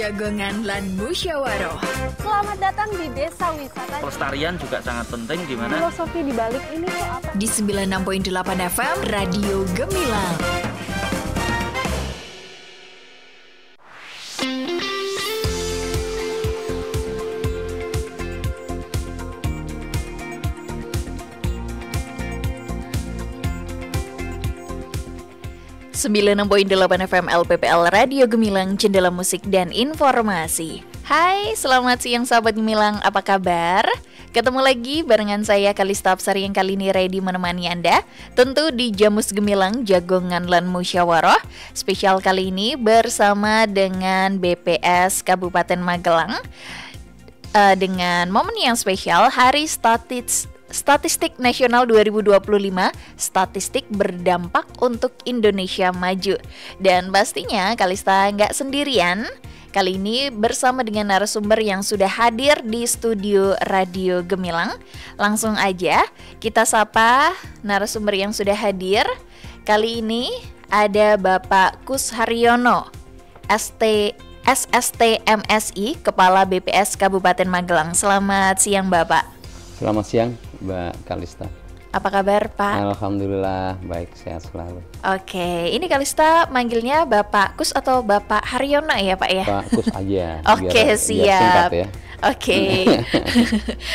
Jagongan lan musyawarah. Selamat datang di Desa Wisata. Pelestarian juga sangat penting, di mana Filosofi di balik ini tuh apa? Di 96.8 FM Radio Gemilang. Sembilan 96.8 FM LPPL Radio Gemilang, jendela musik dan informasi. Hai, selamat siang sahabat Gemilang, apa kabar? Ketemu lagi barengan saya Kalista Apsari yang kali ini ready menemani Anda, tentu di Jamus Gemilang, Jagongan lan Musyawarah. Spesial kali ini bersama dengan BPS Kabupaten Magelang, dengan momen yang spesial Hari Statistik Nasional 2025, statistik berdampak untuk Indonesia maju. Dan pastinya Kalista nggak sendirian. Kali ini bersama dengan narasumber yang sudah hadir di studio Radio Gemilang. Langsung aja kita sapa narasumber yang sudah hadir. Kali ini ada Bapak Kus Haryono, SST MSI, Kepala BPS Kabupaten Magelang. Selamat siang Bapak. Selamat siang Mbak Kalista. Apa kabar Pak? Alhamdulillah baik, sehat selalu. Oke, ini Kalista manggilnya Bapak Kus atau Bapak Haryono ya Pak ya? Pak Kus aja. Oke, siap. Biar singkat ya. Oke.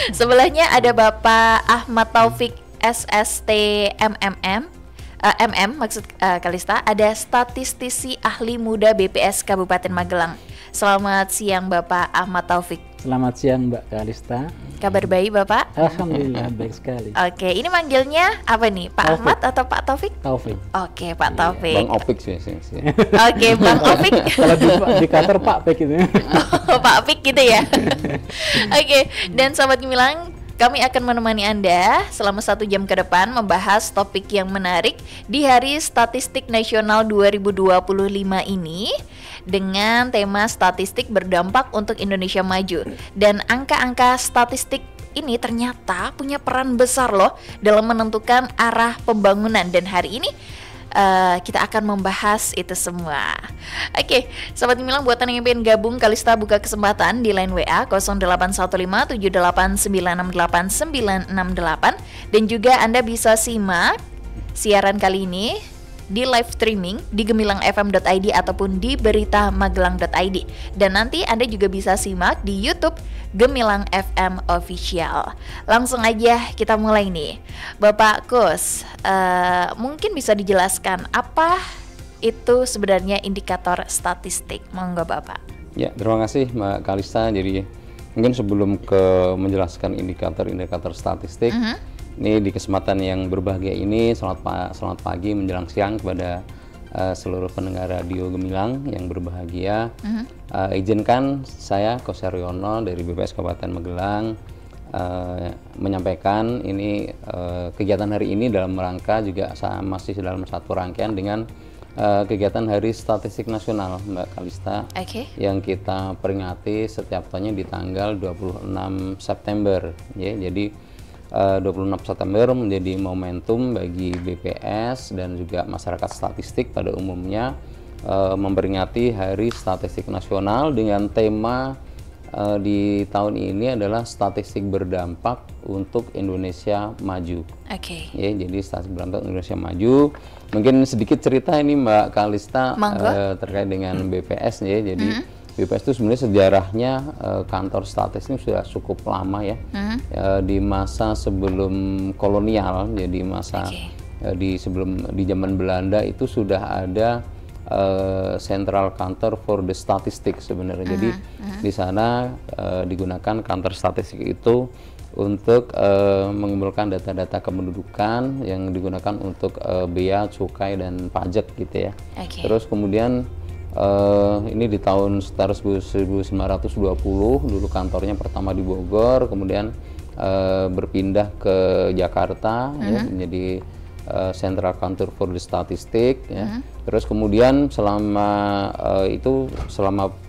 Sebelahnya ada Bapak Ahmad Taufik SST MM maksud Kalista, ada statistisi ahli muda BPS Kabupaten Magelang. Selamat siang Bapak Ahmad Taufik. Selamat siang Mbak Kalista. Kabar baik Bapak? Alhamdulillah baik sekali. Oke, ini manggilnya apa nih? Pak Taufik. Ahmad atau Pak Taufik? Taufik. Oke, Pak Taufik. Bang Opik sih. Oke, Bang Opik. Kalau di kantor Pak Pek gitu. Oh, Pak Opik gitu ya. Oke, dan sahabat Gemilang, kami akan menemani Anda selama 1 jam ke depan membahas topik yang menarik di Hari Statistik Nasional 2025 ini dengan tema statistik berdampak untuk Indonesia maju. Dan angka-angka statistik ini ternyata punya peran besar loh dalam menentukan arah pembangunan. Dan hari ini kita akan membahas itu semua. Oke, sahabat Gemilang, buat yang pengen gabung, Kalista buka kesempatan di line WA 081578689668. Dan juga Anda bisa simak siaran kali ini di live streaming di gemilangfm.id ataupun di beritamagelang.id. Dan nanti Anda juga bisa simak di YouTube Gemilang FM Official. Langsung aja kita mulai nih. Bapak Kus, mungkin bisa dijelaskan apa itu sebenarnya indikator statistik? Monggo Bapak. Ya, terima kasih Mbak Kalista. Jadi mungkin sebelum menjelaskan indikator statistik, ini di kesempatan yang berbahagia ini, selamat pagi menjelang siang kepada seluruh pendengar Radio Gemilang yang berbahagia. Izinkan saya Kus Haryono dari BPS Kabupaten Magelang menyampaikan ini kegiatan hari ini dalam rangka juga masih dalam satu rangkaian dengan kegiatan Hari Statistik Nasional Mbak Kalista, yang kita peringati setiap tahunnya di tanggal 26 September ya. Jadi 26 September menjadi momentum bagi BPS dan juga masyarakat statistik pada umumnya memperingati Hari Statistik Nasional dengan tema di tahun ini adalah statistik berdampak untuk Indonesia maju. Ya, jadi statistik berdampak Indonesia maju. Mungkin sedikit cerita ini Mbak Kalista terkait dengan BPS ya. Jadi BPS itu sebenarnya sejarahnya kantor statistik sudah cukup lama ya. Di masa sebelum kolonial, jadi masa di zaman Belanda itu sudah ada Central Kantor for the Statistics sebenarnya. Jadi di sana digunakan kantor statistik itu untuk mengumpulkan data-data kependudukan yang digunakan untuk bea, cukai dan pajak gitu ya. Terus kemudian ini di tahun sekitar 1920 dulu kantornya pertama di Bogor, kemudian berpindah ke Jakarta ya, menjadi Central Kantor for the Statistic ya. Terus kemudian selama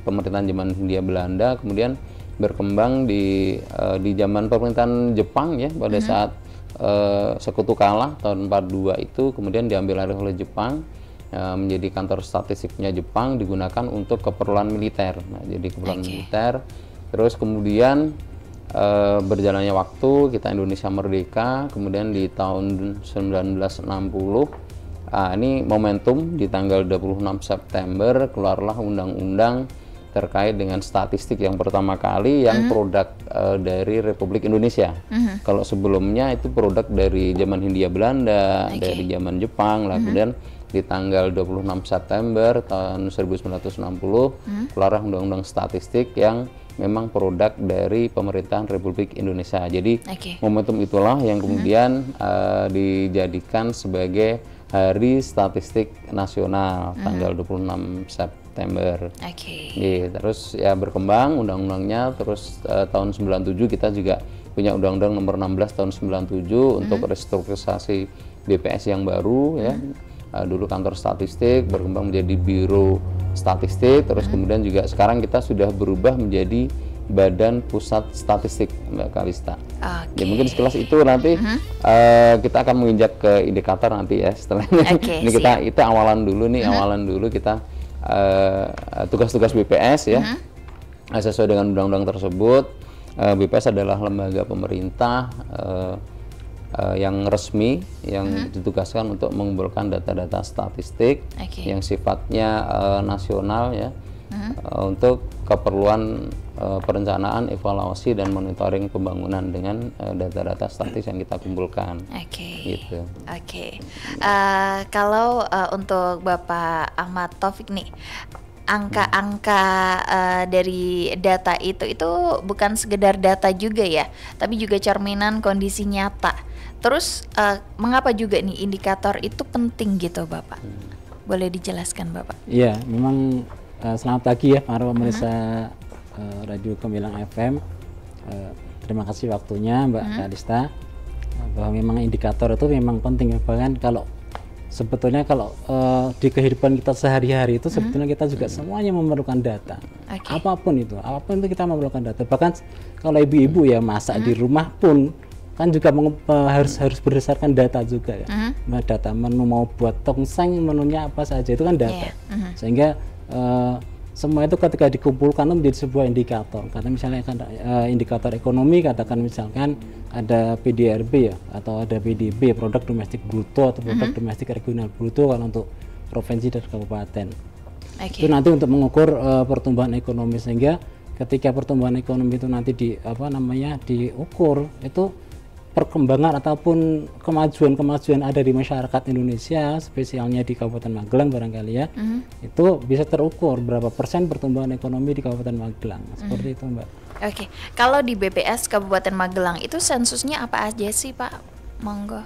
pemerintahan zaman Hindia Belanda, kemudian berkembang di zaman pemerintahan Jepang ya, pada saat Sekutu kalah tahun 42 itu kemudian diambil alih oleh Jepang. menjadi kantor statistiknya Jepang, digunakan untuk keperluan militer. Nah, jadi keperluan militer. Terus kemudian berjalannya waktu, kita Indonesia merdeka, kemudian di tahun 1960, ini momentum di tanggal 26 September keluarlah undang-undang terkait dengan statistik yang pertama kali yang produk dari Republik Indonesia. Kalau sebelumnya itu produk dari zaman Hindia Belanda, dari zaman Jepang, lah kemudian di tanggal 26 September tahun 1960 keluarlah undang-undang statistik yang memang produk dari pemerintahan Republik Indonesia. Jadi momentum itulah yang kemudian dijadikan sebagai Hari Statistik Nasional tanggal 26 September. Terus ya berkembang undang-undangnya, terus tahun 97 kita juga punya Undang-Undang Nomor 16 tahun 97 untuk restrukturisasi BPS yang baru ya. Dulu kantor statistik berkembang menjadi biro statistik, terus kemudian juga sekarang kita sudah berubah menjadi Badan Pusat Statistik, Mbak Kalista. Ya mungkin sekelas itu nanti kita akan menginjak ke indikator nanti ya setelahnya. Ini kita itu awalan dulu nih, awalan dulu kita tugas-tugas BPS ya. Sesuai dengan undang-undang tersebut, BPS adalah lembaga pemerintah yang resmi yang ditugaskan untuk mengumpulkan data-data statistik yang sifatnya nasional ya, untuk keperluan perencanaan, evaluasi dan monitoring pembangunan dengan data-data statistik yang kita kumpulkan. Gitu. Kalau untuk Bapak Ahmad Taufik nih, angka-angka dari data itu bukan sekedar data juga ya, tapi juga cerminan kondisi nyata. Terus mengapa juga nih indikator itu penting gitu Bapak? Boleh dijelaskan Bapak? Iya, memang selamat pagi ya para pemirsa Radio Gemilang FM. Terima kasih waktunya Mbak Kalista. Bahwa memang indikator itu memang penting, bahkan sebetulnya kalau di kehidupan kita sehari-hari itu sebetulnya kita juga semuanya memerlukan data. Apapun itu kita memerlukan data. Bahkan kalau ibu-ibu ya masak di rumah pun kan juga harus berdasarkan data juga ya. Data menu mau buat tongseng, menunya apa saja itu kan data. Sehingga semua itu ketika dikumpulkan itu menjadi sebuah indikator. Karena misalnya indikator ekonomi, katakan misalkan ada PDRB ya, atau ada PDB, produk domestik bruto atau produk domestik regional bruto kalau untuk provinsi dan kabupaten. Itu nanti untuk mengukur pertumbuhan ekonomi, sehingga ketika pertumbuhan ekonomi itu nanti diukur itu perkembangan ataupun kemajuan ada di masyarakat Indonesia, spesialnya di Kabupaten Magelang barangkali ya, itu bisa terukur berapa persen pertumbuhan ekonomi di Kabupaten Magelang, seperti itu Mbak. Kalau di BPS Kabupaten Magelang itu sensusnya apa aja sih Pak? Monggo.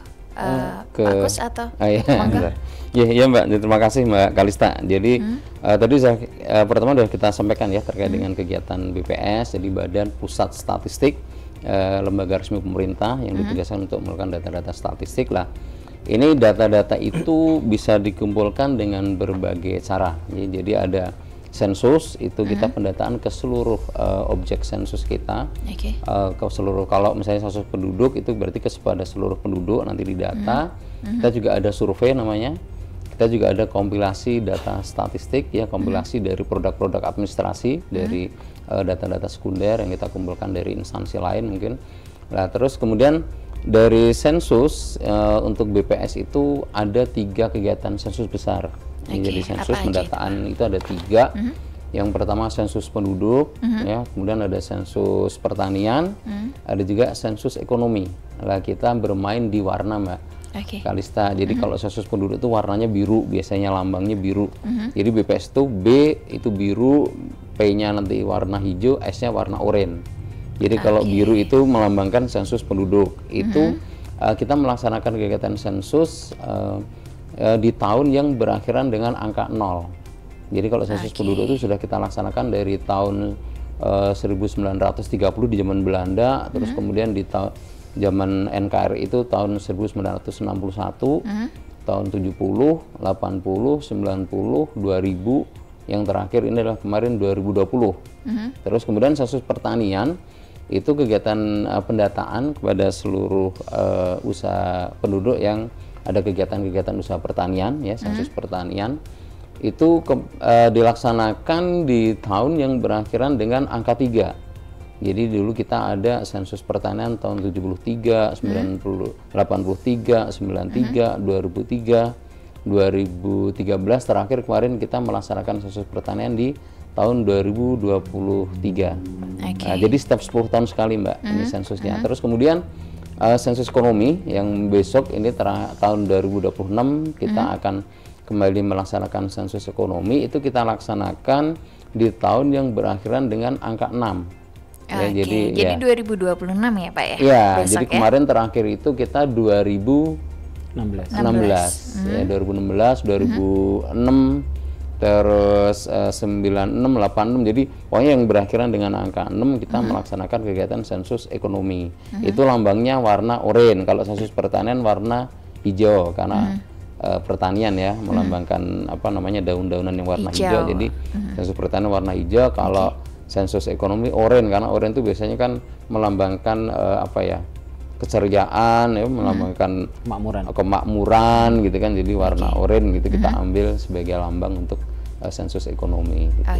Bagus atau monggo? Iya Mbak, terima kasih Mbak Kalista. Jadi tadi pertama sudah kita sampaikan ya terkait dengan kegiatan BPS, jadi Badan Pusat Statistik, lembaga resmi pemerintah yang ditugaskan untuk melakukan data-data statistik lah. Ini data-data itu bisa dikumpulkan dengan berbagai cara. Jadi ada sensus, itu kita pendataan ke seluruh objek sensus kita, ke seluruh, kalau misalnya sensus penduduk itu berarti kepada seluruh penduduk nanti di data. Kita juga ada survei namanya. Kita juga ada kompilasi data statistik ya, kompilasi dari produk-produk administrasi, dari data-data sekunder yang kita kumpulkan dari instansi lain mungkin. Nah, terus kemudian dari sensus untuk BPS itu ada 3 kegiatan sensus besar. Jadi sensus pendataan itu ada 3. Yang pertama sensus penduduk, ya, kemudian ada sensus pertanian, ada juga sensus ekonomi. Lah kita bermain di warna Mbak Kalista. Jadi kalau sensus penduduk itu warnanya biru, biasanya lambangnya biru. Jadi BPS itu B itu biru, P-nya nanti warna hijau, S-nya warna oranye. Jadi kalau biru itu melambangkan sensus penduduk. Itu kita melaksanakan kegiatan sensus di tahun yang berakhiran dengan angka 0. Jadi kalau sensus penduduk itu sudah kita laksanakan dari tahun 1930 di zaman Belanda, terus kemudian di zaman NKRI itu tahun 1961, tahun 70, 80, 90, 2000, yang terakhir ini adalah kemarin 2020. Terus kemudian sensus pertanian itu kegiatan pendataan kepada seluruh usaha penduduk yang ada kegiatan-kegiatan usaha pertanian ya, sensus pertanian itu dilaksanakan di tahun yang berakhiran dengan angka 3. Jadi dulu kita ada sensus pertanian tahun 73, 90, 83, 93, 2003, 2013, terakhir kemarin kita melaksanakan sensus pertanian di tahun 2023. Nah, jadi setiap 10 tahun sekali Mbak ini sensusnya. Terus kemudian sensus ekonomi yang besok ini tahun 2026 kita akan kembali melaksanakan sensus ekonomi, itu kita laksanakan di tahun yang berakhiran dengan angka 6. Ya, jadi ya. 2026 ya Pak ya? Iya, jadi kemarin terakhir itu kita 2016. Ya, 2016, 2006, terus 96, 86. Jadi pokoknya yang berakhiran dengan angka 6 kita melaksanakan kegiatan sensus ekonomi. Itu lambangnya warna oranye. Kalau sensus pertanian warna hijau karena pertanian ya, melambangkan apa namanya daun-daunan yang warna hijau. Jadi sensus pertanian warna hijau. Kalau sensus ekonomi oranye, karena oranye itu biasanya kan melambangkan apa ya, keceriaan ya, melambangkan kemakmuran gitu kan. Jadi warna oranye gitu kita ambil sebagai lambang untuk sensus ekonomi gitu.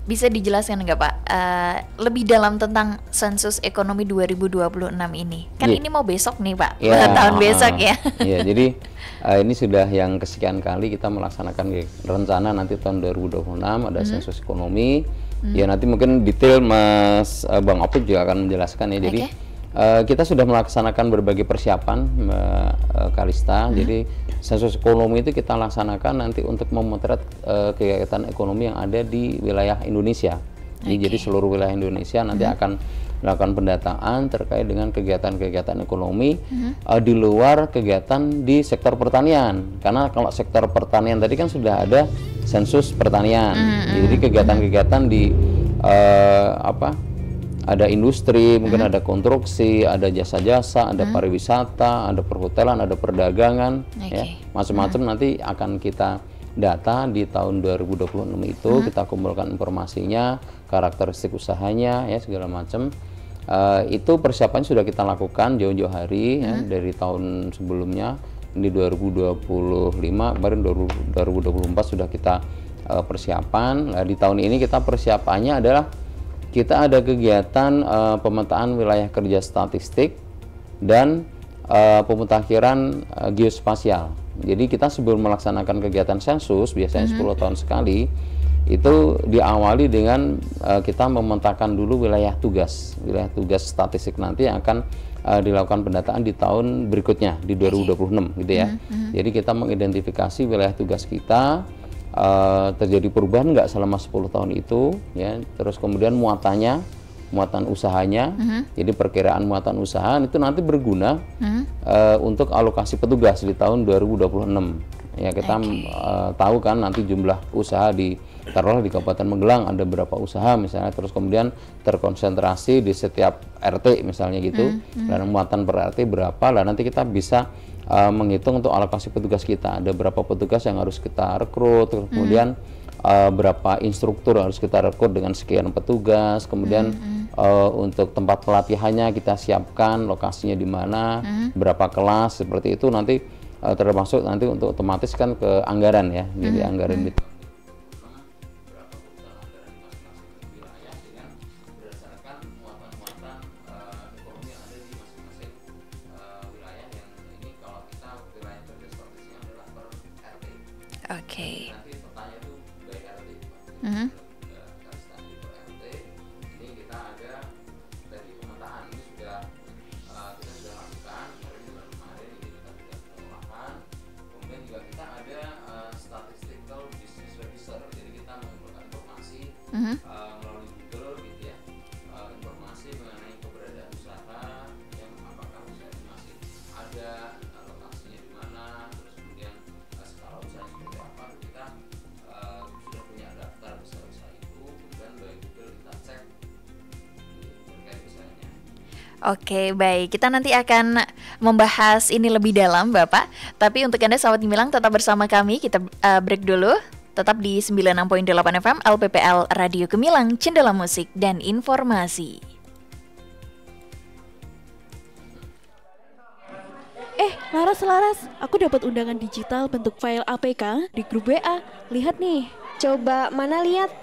Bisa dijelaskan nggak Pak lebih dalam tentang sensus ekonomi 2026 ini? Kan ini mau besok nih Pak, tahun besok ya. Iya, jadi ini sudah yang kesekian kali kita melaksanakan rencana nanti tahun 2026 ada sensus ekonomi. Ya nanti mungkin detail Mas Bang Opik juga akan menjelaskan ya. Jadi kita sudah melaksanakan berbagai persiapan Mbak Kalista. Jadi sensus ekonomi itu kita laksanakan nanti untuk memotret kegiatan ekonomi yang ada di wilayah Indonesia. Jadi seluruh wilayah Indonesia nanti akan melakukan pendataan terkait dengan kegiatan-kegiatan ekonomi di luar kegiatan di sektor pertanian. Karena kalau sektor pertanian tadi kan sudah ada sensus pertanian. Jadi kegiatan-kegiatan di ada industri, mungkin ada konstruksi, ada jasa-jasa, ada pariwisata, ada perhotelan, ada perdagangan, ya, macam-macam nanti akan kita data di tahun 2026 itu. Kita kumpulkan informasinya, karakteristik usahanya, ya segala macam. Itu persiapan sudah kita lakukan jauh-jauh hari ya, dari tahun sebelumnya. Ini 2025, kemarin 2024 sudah kita persiapan. Nah, di tahun ini kita persiapannya adalah kita ada kegiatan pemetaan wilayah kerja statistik dan pemutakhiran geospasial. Jadi kita sebelum melaksanakan kegiatan sensus, biasanya 10 tahun sekali, itu diawali dengan kita memetakan dulu wilayah tugas statistik nanti yang akan dilakukan pendataan di tahun berikutnya di 2026 gitu ya. Jadi kita mengidentifikasi wilayah tugas kita, terjadi perubahan nggak selama 10 tahun itu ya, terus kemudian muatan usahanya, jadi perkiraan muatan usaha itu nanti berguna untuk alokasi petugas di tahun 2026 ya. Kita tahu kan nanti jumlah usaha di taruhlah di Kabupaten Magelang ada berapa usaha misalnya, terus kemudian terkonsentrasi di setiap RT misalnya gitu, dan muatan per RT berapa, lah nanti kita bisa menghitung untuk alokasi petugas kita, ada berapa petugas yang harus kita rekrut, kemudian berapa instruktur harus kita rekrut dengan sekian petugas, kemudian untuk tempat pelatihannya kita siapkan lokasinya di mana, berapa kelas, seperti itu nanti termasuk nanti untuk otomatis kan ke anggaran ya, jadi anggaran itu. Melalui Google gitu ya, informasi mengenai keberadaan usaha yang apakah usaha ini masih ada, lokasinya di mana, terus kemudian skala usaha seperti apa, kita sudah punya daftar usaha itu, kemudian dari Google kita cek terkait usahanya. Oke, baik. Kita nanti akan membahas ini lebih dalam, Bapak. Tapi untuk Anda sahabat Gemilang tetap bersama kami. Kita break dulu. Tetap di 96.8 FM LPPL Radio Gemilang, Cendela Musik dan Informasi. Laras, aku dapat undangan digital bentuk file APK di grup WA. Lihat nih. Coba mana lihat?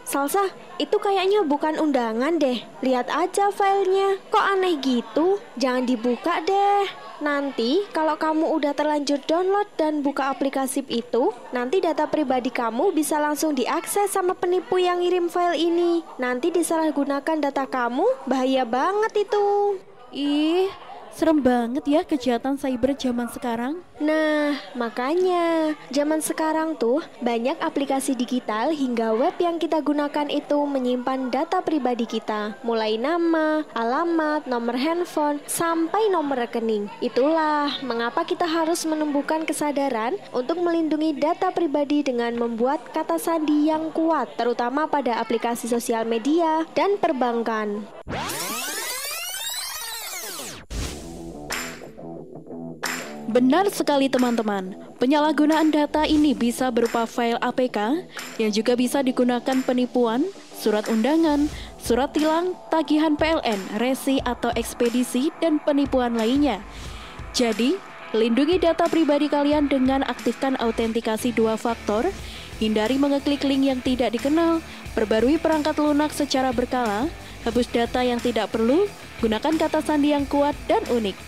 Salsa, itu kayaknya bukan undangan deh. Lihat aja filenya. Kok aneh gitu? Jangan dibuka deh. Nanti kalau kamu udah terlanjur download dan buka aplikasi itu, nanti data pribadi kamu bisa langsung diakses sama penipu yang ngirim file ini. Nanti disalahgunakan data kamu, bahaya banget itu. Ih, serem banget ya kejahatan cyber zaman sekarang. Nah, makanya zaman sekarang tuh banyak aplikasi digital hingga web yang kita gunakan itu menyimpan data pribadi kita, mulai nama, alamat, nomor handphone, sampai nomor rekening. Itulah mengapa kita harus menumbuhkan kesadaran untuk melindungi data pribadi dengan membuat kata sandi yang kuat, terutama pada aplikasi sosial media dan perbankan. Benar sekali teman-teman, penyalahgunaan data ini bisa berupa file APK yang juga bisa digunakan penipuan, surat undangan, surat tilang, tagihan PLN, resi atau ekspedisi, dan penipuan lainnya. Jadi, lindungi data pribadi kalian dengan aktifkan autentikasi 2 faktor, hindari mengeklik link yang tidak dikenal, perbarui perangkat lunak secara berkala, hapus data yang tidak perlu, gunakan kata sandi yang kuat dan unik.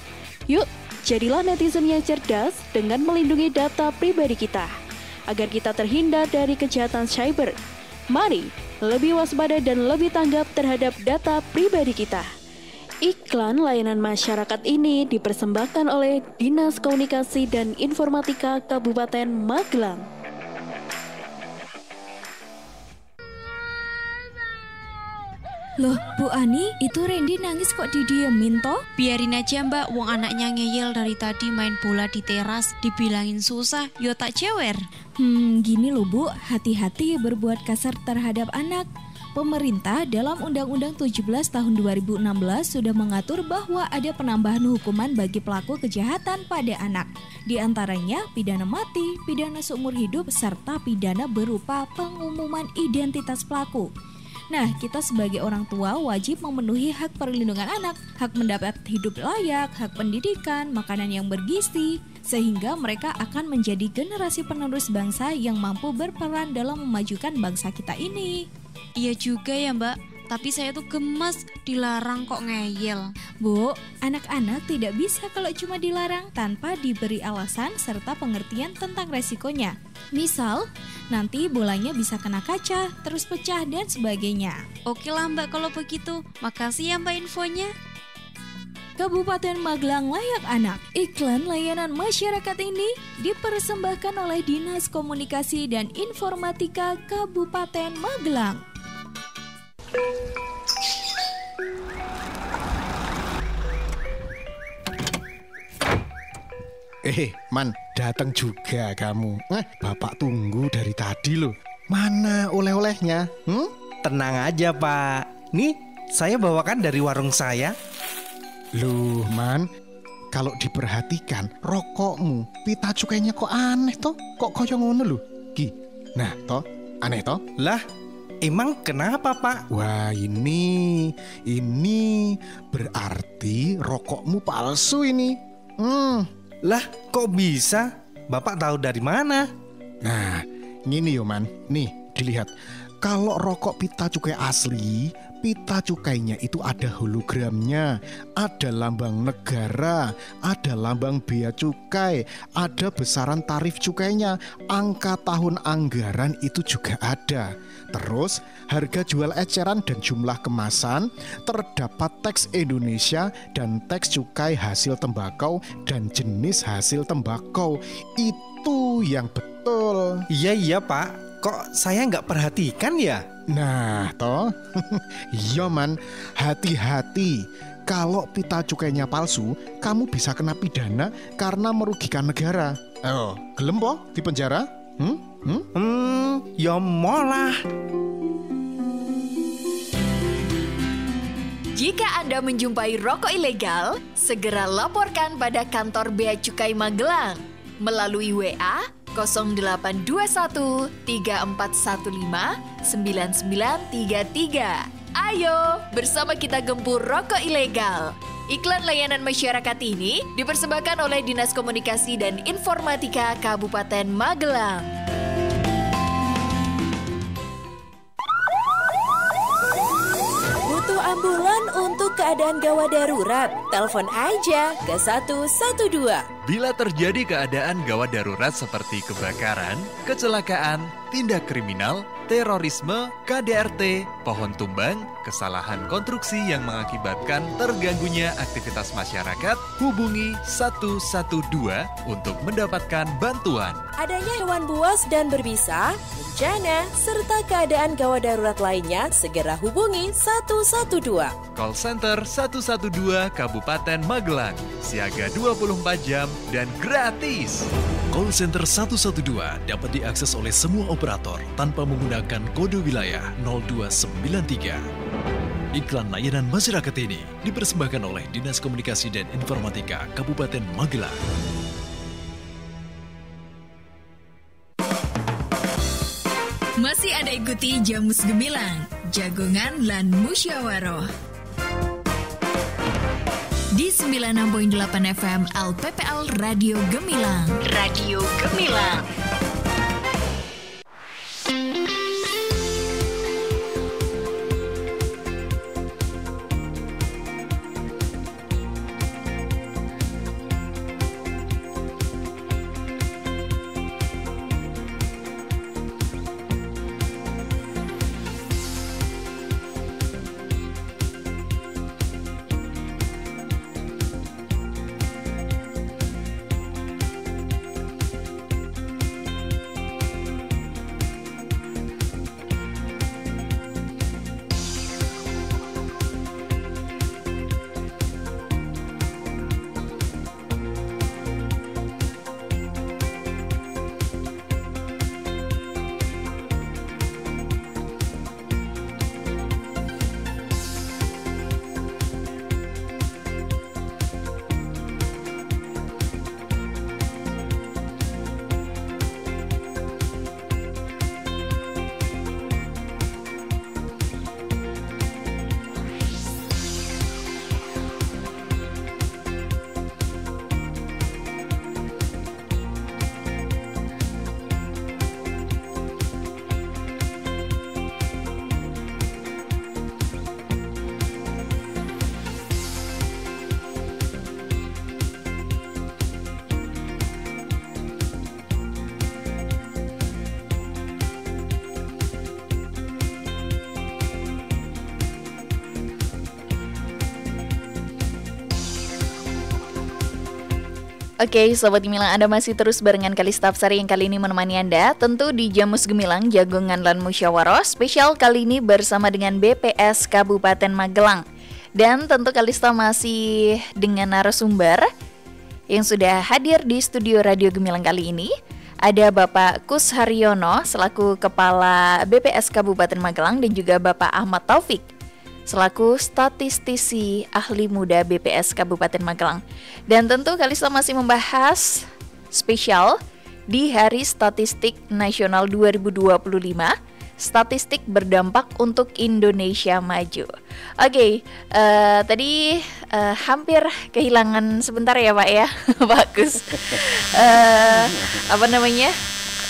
Yuk, jadilah netizen yang cerdas dengan melindungi data pribadi kita, agar kita terhindar dari kejahatan cyber. Mari, lebih waspada dan lebih tanggap terhadap data pribadi kita. Iklan layanan masyarakat ini dipersembahkan oleh Dinas Komunikasi dan Informatika Kabupaten Magelang. Loh, Bu Ani, itu Randy nangis kok didiemin toh? Biarin aja Mbak, wong anaknya ngeyel dari tadi main bola di teras, dibilangin susah, yo tak cewer. Gini loh Bu, hati-hati berbuat kasar terhadap anak. Pemerintah dalam Undang-Undang 17 tahun 2016 sudah mengatur bahwa ada penambahan hukuman bagi pelaku kejahatan pada anak. Di antaranya pidana mati, pidana seumur hidup, serta pidana berupa pengumuman identitas pelaku. Nah, kita sebagai orang tua wajib memenuhi hak perlindungan anak, hak mendapat hidup layak, hak pendidikan, makanan yang bergizi, sehingga mereka akan menjadi generasi penerus bangsa yang mampu berperan dalam memajukan bangsa kita ini. Iya juga ya Mbak, tapi saya tuh gemes, dilarang kok ngeyel. Bu, anak-anak tidak bisa kalau cuma dilarang tanpa diberi alasan serta pengertian tentang resikonya. Misal, nanti bolanya bisa kena kaca, terus pecah dan sebagainya. Oke lah Mbak kalau begitu, makasih ya Mbak infonya. Kabupaten Magelang Layak Anak. Iklan layanan masyarakat ini dipersembahkan oleh Dinas Komunikasi dan Informatika Kabupaten Magelang. Man, datang juga kamu. Bapak tunggu dari tadi loh. Mana oleh-olehnya? Tenang aja Pak. Nih, saya bawakan dari warung saya. Loh Man, kalau diperhatikan rokokmu, pita cukainya kok aneh toh? Kok koyo ngono lho? Ki. Nah, toh, aneh toh? Lah, emang kenapa Pak? Wah, ini berarti rokokmu palsu ini. Lah, kok bisa? Bapak tahu dari mana? Nah, gini yo Man. Nih, dilihat. Kalau rokok pita cukai asli, pita cukainya itu ada hologramnya, ada lambang negara, ada lambang bea cukai, ada besaran tarif cukainya, angka tahun anggaran itu juga ada. Terus harga jual eceran dan jumlah kemasan, terdapat teks Indonesia dan teks cukai hasil tembakau dan jenis hasil tembakau. Itu yang betul. Iya Pak. Kok saya nggak perhatikan ya? Nah, toh, iya Man, hati-hati. Kalau pita cukainya palsu, kamu bisa kena pidana karena merugikan negara. Oh, gelem po di penjara? Ya molah. Jika Anda menjumpai rokok ilegal, segera laporkan pada kantor Bea Cukai Magelang melalui WA 0821 3415 9933. Ayo, bersama kita gempur rokok ilegal. Iklan layanan masyarakat ini dipersembahkan oleh Dinas Komunikasi dan Informatika Kabupaten Magelang. Butuh ambulan untuk keadaan gawat darurat? Telepon aja ke 112. Bila terjadi keadaan gawat darurat seperti kebakaran, kecelakaan, tindak kriminal, terorisme, KDRT, pohon tumbang, kesalahan konstruksi yang mengakibatkan terganggunya aktivitas masyarakat, hubungi 112 untuk mendapatkan bantuan. Adanya hewan buas dan berbisa, bencana, serta keadaan gawat darurat lainnya, segera hubungi 112. Call Center 112 Kabupaten Magelang, siaga 24 jam dan gratis. Call Center 112 dapat diakses oleh semua operator tanpa menggunakan kode wilayah 0293. Iklan layanan masyarakat ini dipersembahkan oleh Dinas Komunikasi dan Informatika Kabupaten Magelang. Masih Anda ikuti Jamus Gemilang, Jagongan lan Musyawaroh. Di 96.8 FM LPPL Radio Gemilang. Radio Gemilang. Oke, Sobat Gemilang, Anda masih terus barengan Kalista Apsari yang kali ini menemani Anda tentu di Jamus Gemilang, Jagongan lan Musyawaroh. Spesial kali ini bersama dengan BPS Kabupaten Magelang. Dan tentu Kalista masih dengan narasumber yang sudah hadir di studio Radio Gemilang kali ini. Ada Bapak Kus Haryono selaku Kepala BPS Kabupaten Magelang dan juga Bapak Ahmad Taufik selaku statistisi ahli muda BPS Kabupaten Magelang. Dan tentu Kalista masih membahas spesial di Hari Statistik Nasional 2025, statistik berdampak untuk Indonesia Maju. Oke, tadi hampir kehilangan sebentar ya Pak ya, Pak Kus.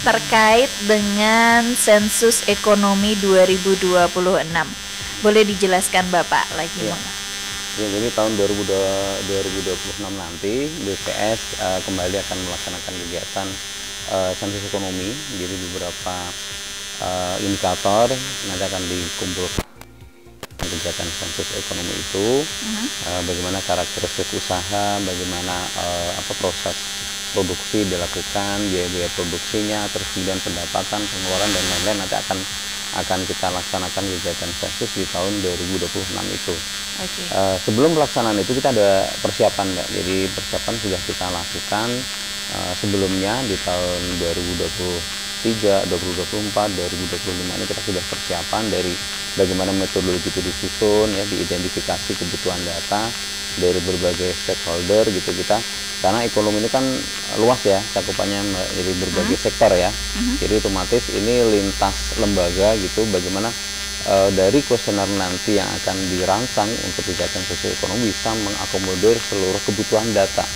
Terkait dengan sensus ekonomi 2026. Boleh dijelaskan Bapak lagi? Ya, jadi tahun 2026 nanti BPS kembali akan melaksanakan kegiatan sensus ekonomi. Jadi beberapa indikator nanti akan dikumpulkan kegiatan sensus ekonomi itu. Bagaimana karakteristik usaha, bagaimana proses produksi dilakukan, biaya produksinya, terus kemudian pendapatan, pengeluaran dan lain-lain nanti akan kita laksanakan kegiatan sensus di tahun 2026 itu. Okay. Sebelum pelaksanaan itu kita ada persiapan Mbak. Jadi persiapan sudah kita lakukan sebelumnya di tahun 2023, 2024, 2025 ini kita sudah persiapan dari bagaimana metodologi itu disusun ya, diidentifikasi kebutuhan data dari berbagai stakeholder gitu kita. Karena ekonomi ini kan luas ya cakupannya, jadi berbagai sektor ya. Jadi otomatis ini lintas lembaga gitu, bagaimana dari kuesioner nanti yang akan dirancang untuk kegiatan sosioekonomi bisa mengakomodir seluruh kebutuhan data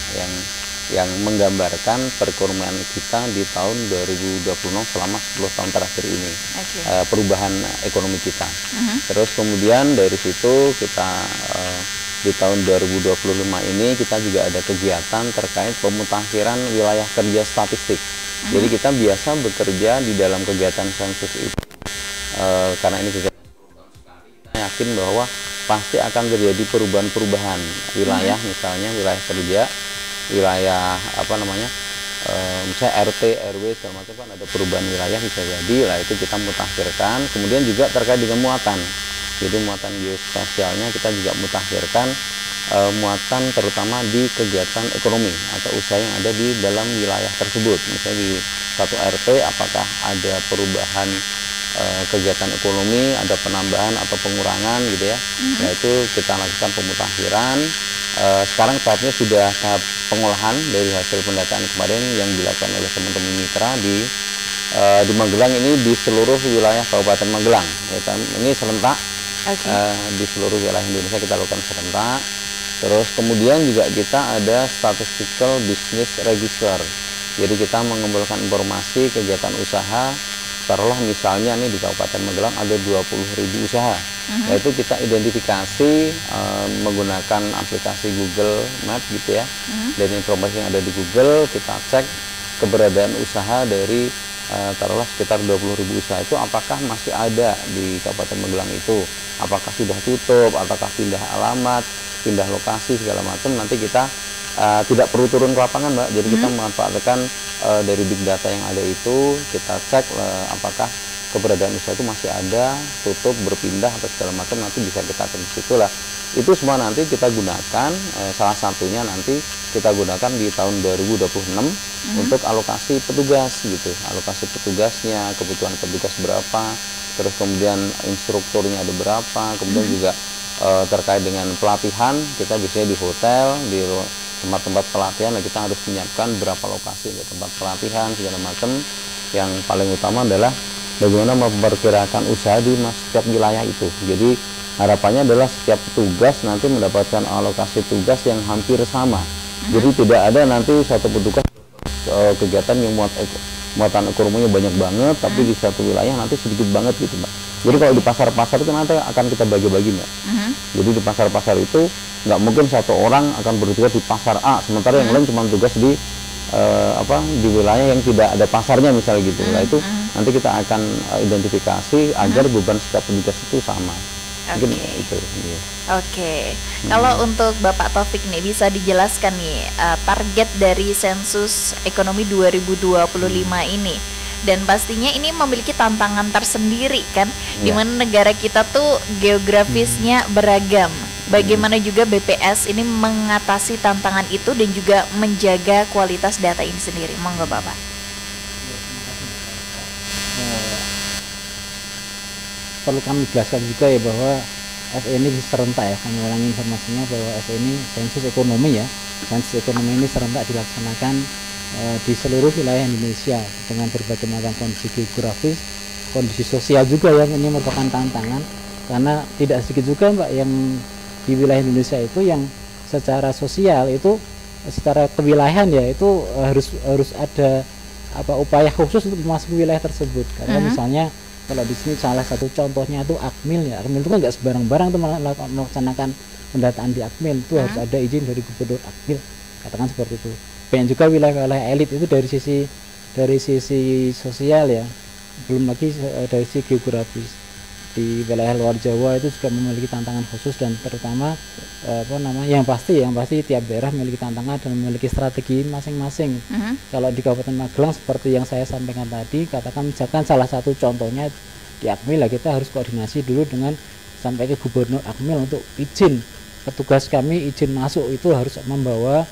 yang menggambarkan perekonomian kita di tahun 2026 selama 10 tahun terakhir ini, perubahan ekonomi kita. Terus kemudian dari situ kita di tahun 2025 ini kita juga ada kegiatan terkait pemutakhiran wilayah kerja statistik. Jadi kita biasa bekerja di dalam kegiatan sensus itu karena ini kegiatan kita yakin bahwa pasti akan terjadi perubahan-perubahan wilayah, misalnya wilayah kerja, wilayah misalnya RT, RW segala macam kan ada perubahan wilayah bisa jadi lah, itu kita mutakhirkan. Kemudian juga terkait dengan muatan, jadi muatan geospasialnya kita juga mutakhirkan muatan terutama di kegiatan ekonomi atau usaha yang ada di dalam wilayah tersebut. Misalnya di satu RT apakah ada perubahan kegiatan ekonomi, ada penambahan atau pengurangan gitu ya. Nah itu kita lakukan pemutakhiran. Sekarang saatnya sudah tahap pengolahan dari hasil pendataan kemarin yang dilakukan oleh teman-teman mitra di Magelang ini, di seluruh wilayah Kabupaten Magelang. Ini serentak di seluruh wilayah Indonesia kita lakukan serentak. Terus kemudian juga kita ada statistical business register. Jadi kita mengumpulkan informasi kegiatan usaha. Taruhlah misalnya nih di Kabupaten Magelang ada 20.000 usaha. Nah itu kita identifikasi menggunakan aplikasi Google Map gitu ya. Dan informasi yang ada di Google kita cek keberadaan usaha dari taruhlah sekitar 20.000 usaha itu apakah masih ada di Kabupaten Magelang itu. Apakah sudah tutup, ataukah pindah alamat, pindah lokasi segala macam. Nanti kita tidak perlu turun ke lapangan, Mbak. Jadi kita memanfaatkan dari big data yang ada itu, kita cek apakah keberadaan usaha itu masih ada, tutup, berpindah atau segala macam, nanti bisa kita cek di situ lah. Itu semua nanti kita gunakan, salah satunya nanti kita gunakan di tahun 2026 untuk alokasi petugas gitu. Alokasi petugasnya, kebutuhan petugas berapa, terus kemudian instrukturnya ada berapa, kemudian juga terkait dengan pelatihan, kita biasanya di hotel, di tempat-tempat pelatihan, nah kita harus menyiapkan berapa lokasi untuk tempat pelatihan segala macam. Yang paling utama adalah bagaimana memperkirakan usaha di setiap wilayah itu. Jadi harapannya adalah setiap petugas nanti mendapatkan alokasi tugas yang hampir sama. Jadi tidak ada nanti satu petugas kegiatan yang muatan ekonominya banyak banget, tapi di satu wilayah nanti sedikit banget gitu, Mbak. Jadi kalau di pasar-pasar itu nanti akan kita bagi-bagi, Mbak. Jadi di pasar-pasar itu nggak mungkin satu orang akan bertugas di pasar A, sementara yang lain cuma tugas di di wilayah yang tidak ada pasarnya misalnya gitu. Nah itu nanti kita akan identifikasi agar beban setiap petugas itu sama. Mungkin itu. Oke. Kalau untuk Bapak Taufik nih bisa dijelaskan nih target dari sensus ekonomi 2025 ini. Dan pastinya ini memiliki tantangan tersendiri kan, di mana negara kita tuh geografisnya beragam. Bagaimana juga BPS ini mengatasi tantangan itu dan juga menjaga kualitas data ini sendiri. Monggo Bapak. Perlu kami jelaskan juga ya bahwa SE ini serentak ya, kami ulangi informasinya bahwa SE ini sensus ekonomi ya. Sensus ekonomi ini serentak dilaksanakan di seluruh wilayah Indonesia dengan berbagai macam kondisi geografis, kondisi sosial juga yang ini merupakan tantangan, karena tidak sedikit juga Mbak yang di wilayah Indonesia itu yang secara sosial itu, secara kewilayahan ya itu harus ada upaya khusus untuk masuk ke wilayah tersebut. Karena misalnya kalau di sini salah satu contohnya itu Akmil ya, Akmil itu kan nggak sembarang-barang tuh melaksanakan pendataan di Akmil, itu harus ada izin dari gubernur Akmil, katakan seperti itu. Banyak juga wilayah-wilayah elit itu dari sisi sosial ya, belum lagi dari sisi geografis. Di wilayah luar Jawa itu juga memiliki tantangan khusus, dan terutama yang pasti tiap daerah memiliki tantangan dan memiliki strategi masing-masing. Kalau di Kabupaten Magelang seperti yang saya sampaikan tadi, katakan misalkan salah satu contohnya di Akmil lah, kita harus koordinasi dulu dengan sampai ke gubernur Akmil untuk izin. Petugas kami izin masuk itu harus membawa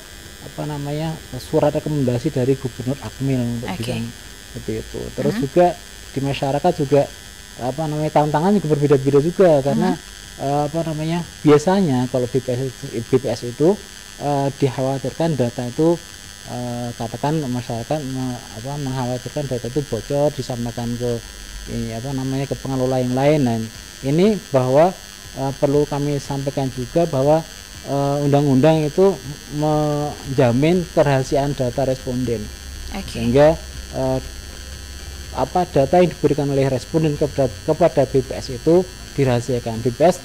surat rekomendasi dari gubernur Akmil untuk bisa seperti itu. Terus juga di masyarakat juga tantangan juga berbeda-beda juga, karena biasanya kalau BPS itu dikhawatirkan data itu katakan masyarakat mengkhawatirkan data itu bocor disampaikan ke ke pengelola yang lain. Nah, ini bahwa perlu kami sampaikan juga bahwa undang-undang itu menjamin kerahasiaan data responden, sehingga data yang diberikan oleh responden kepada BPS itu dirahasiakan. BPS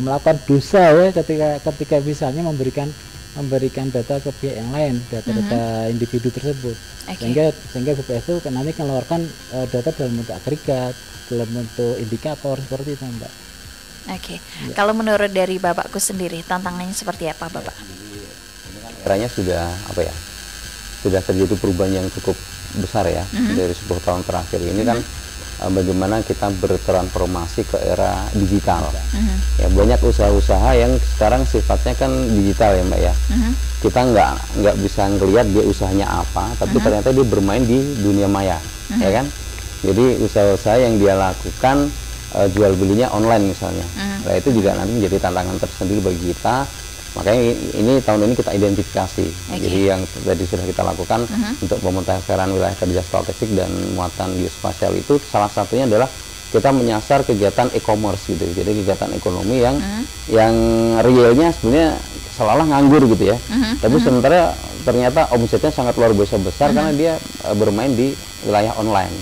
melakukan dosa ya ketika misalnya memberikan data ke pihak yang lain, data individu tersebut, sehingga BPS itu nanti mengeluarkan data dalam bentuk agregat, dalam bentuk indikator seperti itu, Mbak. Ya. Kalau menurut dari Bapakku sendiri, tantangannya seperti apa, Bapak? Eranya sudah sudah terjadi perubahan yang cukup besar ya dari 10 tahun terakhir ini kan. Bagaimana kita bertransformasi ke era digital. Ya, banyak usaha-usaha yang sekarang sifatnya kan digital ya, Mbak ya. Kita nggak bisa ngelihat dia usahanya apa, tapi ternyata dia bermain di dunia maya, ya kan. Jadi usaha-usaha yang dia lakukan jual belinya online misalnya. Nah, itu juga nanti menjadi tantangan tersendiri bagi kita. Makanya ini tahun ini kita identifikasi. Jadi yang tadi sudah kita lakukan untuk pemutahiran wilayah kerja statistik dan muatan geospasial itu salah satunya adalah kita menyasar kegiatan e-commerce gitu. Jadi kegiatan ekonomi yang realnya sebenarnya seolah nganggur gitu ya. Tapi sementara ternyata omsetnya sangat luar biasa besar karena dia bermain di wilayah online.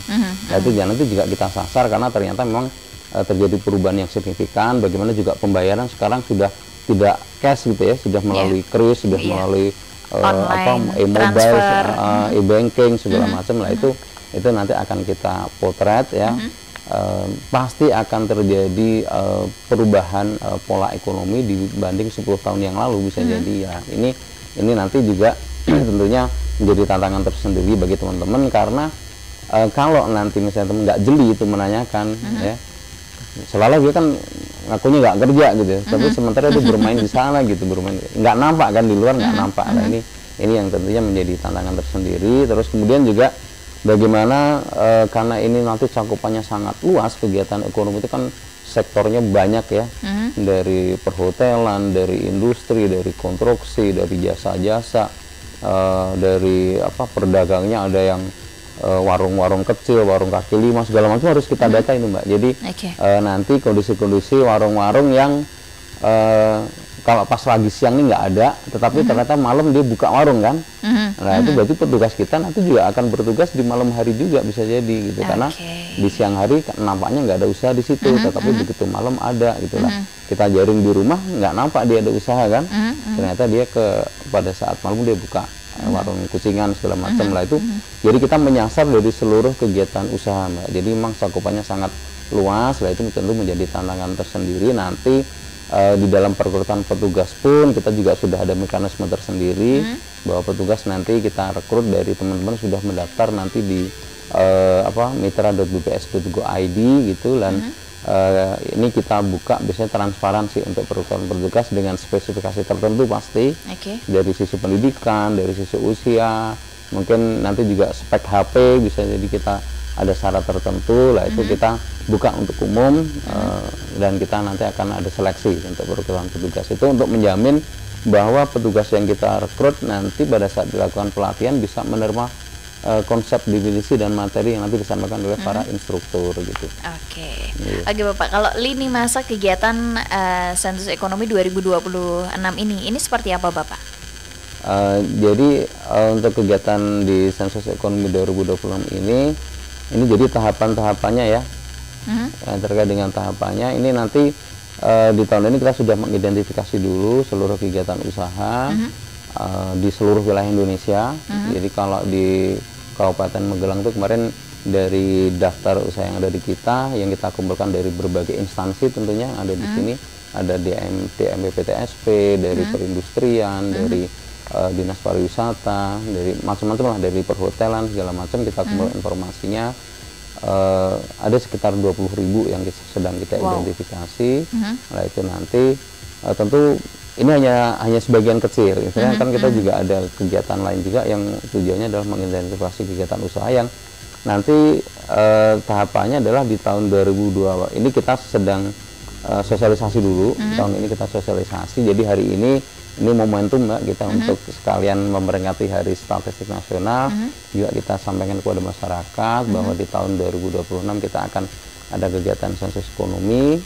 Nah, itu nanti juga kita sasar karena ternyata memang terjadi perubahan yang signifikan. Bagaimana juga pembayaran sekarang sudah tidak cash gitu ya, sudah melalui kris, sudah melalui e-mobile, e-banking segala macam lah. Itu nanti akan kita potret ya. Pasti akan terjadi perubahan pola ekonomi dibanding 10 tahun yang lalu bisa jadi ya. Ini nanti juga tentunya menjadi tantangan tersendiri bagi teman-teman karena kalau nanti misalnya teman nggak jeli itu menanyakan ya, selalu dia kan ngakunya nggak kerja gitu ya, tapi sementara dia bermain di sana gitu, nggak nampak kan di luar, nggak nampak. Nah, ini yang tentunya menjadi tantangan tersendiri. Terus kemudian juga bagaimana karena ini nanti cakupannya sangat luas, kegiatan ekonomi itu kan sektornya banyak ya, dari perhotelan, dari industri, dari konstruksi, dari jasa-jasa, dari perdagangnya ada yang warung-warung kecil, warung kaki lima, segala macam harus kita data ini, Mbak. Jadi nanti kondisi-kondisi warung-warung yang kalau pas lagi siang ini nggak ada, tetapi ternyata malam dia buka warung kan. Nah, itu berarti petugas kita nanti juga akan bertugas di malam hari juga bisa jadi gitu, karena di siang hari nampaknya nggak ada usaha di situ, tetapi begitu malam ada gitulah. Kita jaring di rumah nggak nampak dia ada usaha kan, ternyata dia pada saat malam dia buka warung kucingan segala macam lah itu. Jadi kita menyasar dari seluruh kegiatan usaha, Mbak. Jadi memang cakupannya sangat luas lah, itu tentu menjadi tantangan tersendiri. Nanti di dalam perekrutan petugas pun kita juga sudah ada mekanisme tersendiri bahwa petugas nanti kita rekrut dari teman-teman sudah mendaftar nanti di mitra.bps.go.id gitu, dan ini kita buka biasanya transparansi untuk perekrutan petugas dengan spesifikasi tertentu pasti, dari sisi pendidikan, dari sisi usia, mungkin nanti juga spek HP bisa jadi kita ada syarat tertentu lah, itu kita buka untuk umum, dan kita nanti akan ada seleksi untuk perekrutan petugas itu untuk menjamin bahwa petugas yang kita rekrut nanti pada saat dilakukan pelatihan bisa menerima konsep, definisi dan materi yang nanti disampaikan oleh para instruktur gitu. Oke, Bapak, kalau lini masa kegiatan Sensus Ekonomi 2026 ini seperti apa, Bapak? Jadi untuk kegiatan di Sensus Ekonomi 2026 ini jadi tahapan-tahapannya ya. Terkait dengan tahapannya ini nanti di tahun ini kita sudah mengidentifikasi dulu seluruh kegiatan usaha di seluruh wilayah Indonesia. Jadi kalau di Kabupaten Magelang itu kemarin dari daftar usaha yang ada di kita, yang kita kumpulkan dari berbagai instansi tentunya yang ada di sini, ada DMPPTSP, dari perindustrian, dari dinas pariwisata, dari macam-macam lah, dari perhotelan segala macam kita kumpulkan informasinya. Ada sekitar 20.000 yang sedang kita identifikasi. Nah, itu nanti tentu ini hanya sebagian kecil. Misalnya kan kita juga ada kegiatan lain juga yang tujuannya adalah mengidentifikasi kegiatan usaha yang nanti tahapannya adalah di tahun 2002. Ini kita sedang sosialisasi dulu. Tahun ini kita sosialisasi. Jadi hari ini ini momentum Mbak kita untuk sekalian memperingati Hari Statistik Nasional. Juga kita sampaikan kepada masyarakat bahwa di tahun 2026 kita akan ada kegiatan sensus ekonomi.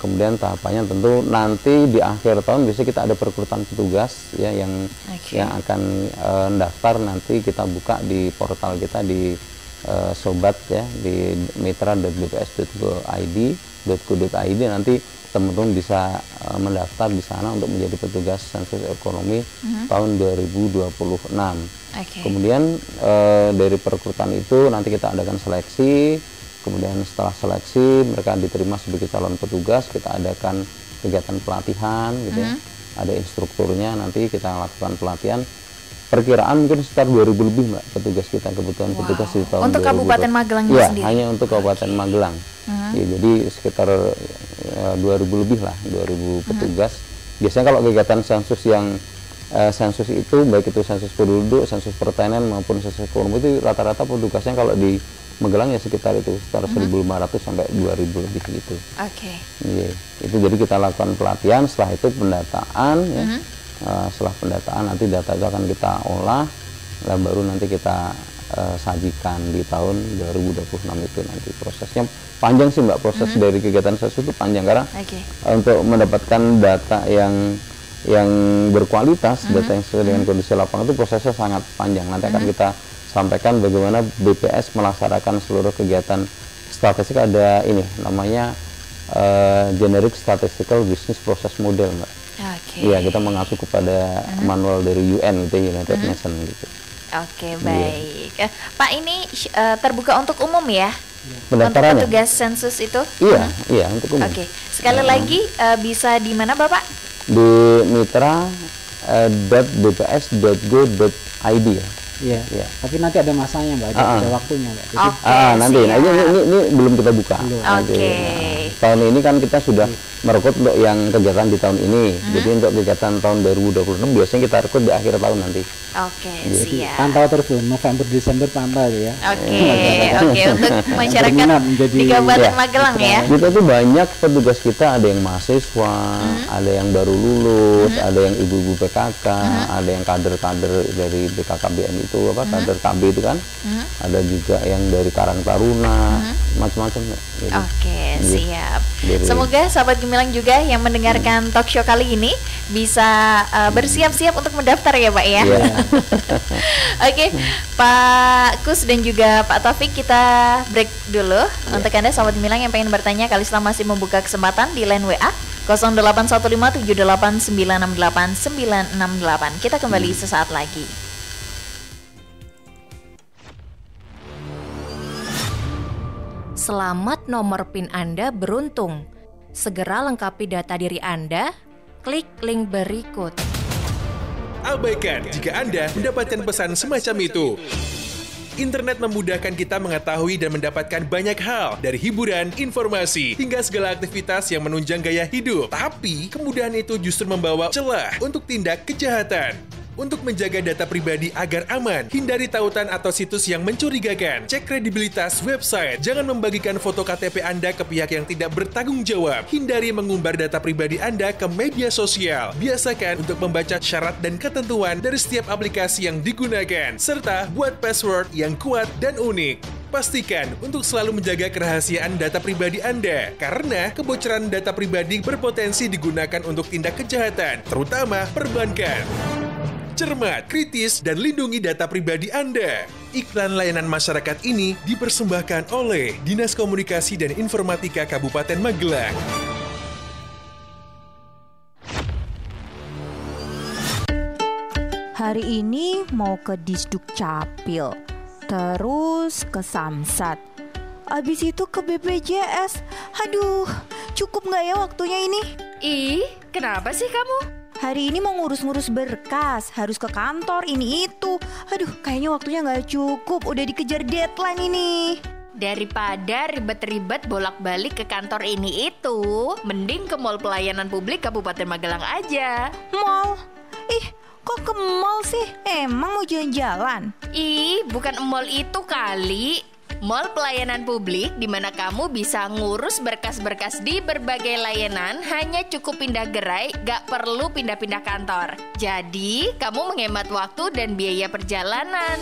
Kemudian tahapannya tentu nanti di akhir tahun biasanya kita ada perekrutan petugas ya yang akan daftar, nanti kita buka di portal kita di sobat ya di mitra.bps.go.id nanti teman-teman bisa mendaftar di sana untuk menjadi petugas sensus ekonomi tahun 2026. Kemudian dari perekrutan itu nanti kita adakan seleksi. Kemudian setelah seleksi mereka diterima sebagai calon petugas, kita adakan kegiatan pelatihan gitu ya. Ada instrukturnya, nanti kita lakukan pelatihan. Perkiraan mungkin sekitar 2000 lebih Mbak petugas kita, kebutuhan petugas di tahun untuk 2020. Kabupaten Magelang ya, sendiri? Hanya untuk Kabupaten Magelang. Ya, jadi sekitar 2000 lebih lah, 2000 petugas. Biasanya kalau kegiatan sensus yang sensus itu, baik itu sensus penduduk, sensus pertanian maupun sensus ekonomi, itu rata-rata petugasnya kalau di Magelang ya sekitar itu, sekitar 1.500 sampai 2.000 lebih gitu. Iya, itu jadi kita lakukan pelatihan, setelah itu pendataan ya. Setelah pendataan nanti data itu akan kita olah, dan baru nanti kita sajikan di tahun 2026 itu. Nanti prosesnya panjang sih Mbak, proses dari kegiatan sensus itu panjang karena untuk mendapatkan data yang berkualitas, data yang sesuai dengan kondisi lapangan itu prosesnya sangat panjang. Nanti akan kita sampaikan bagaimana BPS melaksanakan seluruh kegiatan statistik. Ada ini namanya Generic Statistical Business Process Model Mbak. Iya, kita mengacu kepada manual dari UN gitu, United Nations gitu. Baik. Pak, ini terbuka untuk umum ya? Pendaftarannya? Untuk petugas sensus itu? Iya, untuk umum. Sekali lagi bisa di mana Bapak? Di mitra.bps.go.id ya. Iya. Tapi nanti ada masanya Mbak, ada waktunya Mbak. Nanti, ini belum kita buka. Tahun ini kan kita sudah merekrut untuk yang kegiatan di tahun ini. Jadi untuk kegiatan tahun 2026 biasanya kita rekrut di akhir tahun nanti. Siap. Pantau terus November Desember pantau ya. Untuk masyarakat di Kabupaten Magelang ya. Kita tuh banyak petugas kita, ada yang mahasiswa, ada yang baru lulus, ada yang ibu-ibu PKK, ada yang kader-kader dari BKKBN itu kader KB itu kan. Ada juga yang dari Karang Taruna, macam-macam. Siap. Semoga sahabat Gemilang juga yang mendengarkan talk show kali ini bisa bersiap-siap untuk mendaftar ya Pak ya. Pak Kus dan juga Pak Taufik, kita break dulu. Untuk Anda sahabat Gemilang yang pengen bertanya, Kalista masih membuka kesempatan di line WA 081578968968. Kita kembali sesaat lagi. Selamat, nomor PIN Anda beruntung. Segera lengkapi data diri Anda, klik link berikut. Abaikan jika Anda mendapatkan pesan semacam itu. Internet memudahkan kita mengetahui dan mendapatkan banyak hal, dari hiburan, informasi, hingga segala aktivitas yang menunjang gaya hidup. Tapi, kemudahan itu justru membawa celah untuk tindak kejahatan. Untuk menjaga data pribadi agar aman, hindari tautan atau situs yang mencurigakan. Cek kredibilitas website. Jangan membagikan foto KTP Anda ke pihak yang tidak bertanggung jawab. Hindari mengumbar data pribadi Anda ke media sosial. Biasakan untuk membaca syarat dan ketentuan dari setiap aplikasi yang digunakan, serta buat password yang kuat dan unik. Pastikan untuk selalu menjaga kerahasiaan data pribadi Anda, karena kebocoran data pribadi berpotensi digunakan untuk tindak kejahatan, terutama perbankan. Cermat, kritis, dan lindungi data pribadi Anda. Iklan layanan masyarakat ini dipersembahkan oleh Dinas Komunikasi dan Informatika Kabupaten Magelang. Hari ini mau ke Disduk Capil, terus ke Samsat, abis itu ke BPJS. Aduh, cukup nggak ya waktunya ini? Kenapa sih kamu? Hari ini mau ngurus-ngurus berkas, harus ke kantor ini itu. Aduh, kayaknya waktunya nggak cukup, udah dikejar deadline ini. Daripada ribet-ribet bolak-balik ke kantor ini itu, mending ke Mall Pelayanan Publik Kabupaten Magelang aja. Mall? Kok ke mall sih? Emang mau jalan-jalan? Bukan mall itu kali. Mall pelayanan publik di mana kamu bisa ngurus berkas-berkas di berbagai layanan hanya cukup pindah gerai, gak perlu pindah-pindah kantor. Jadi, kamu menghemat waktu dan biaya perjalanan.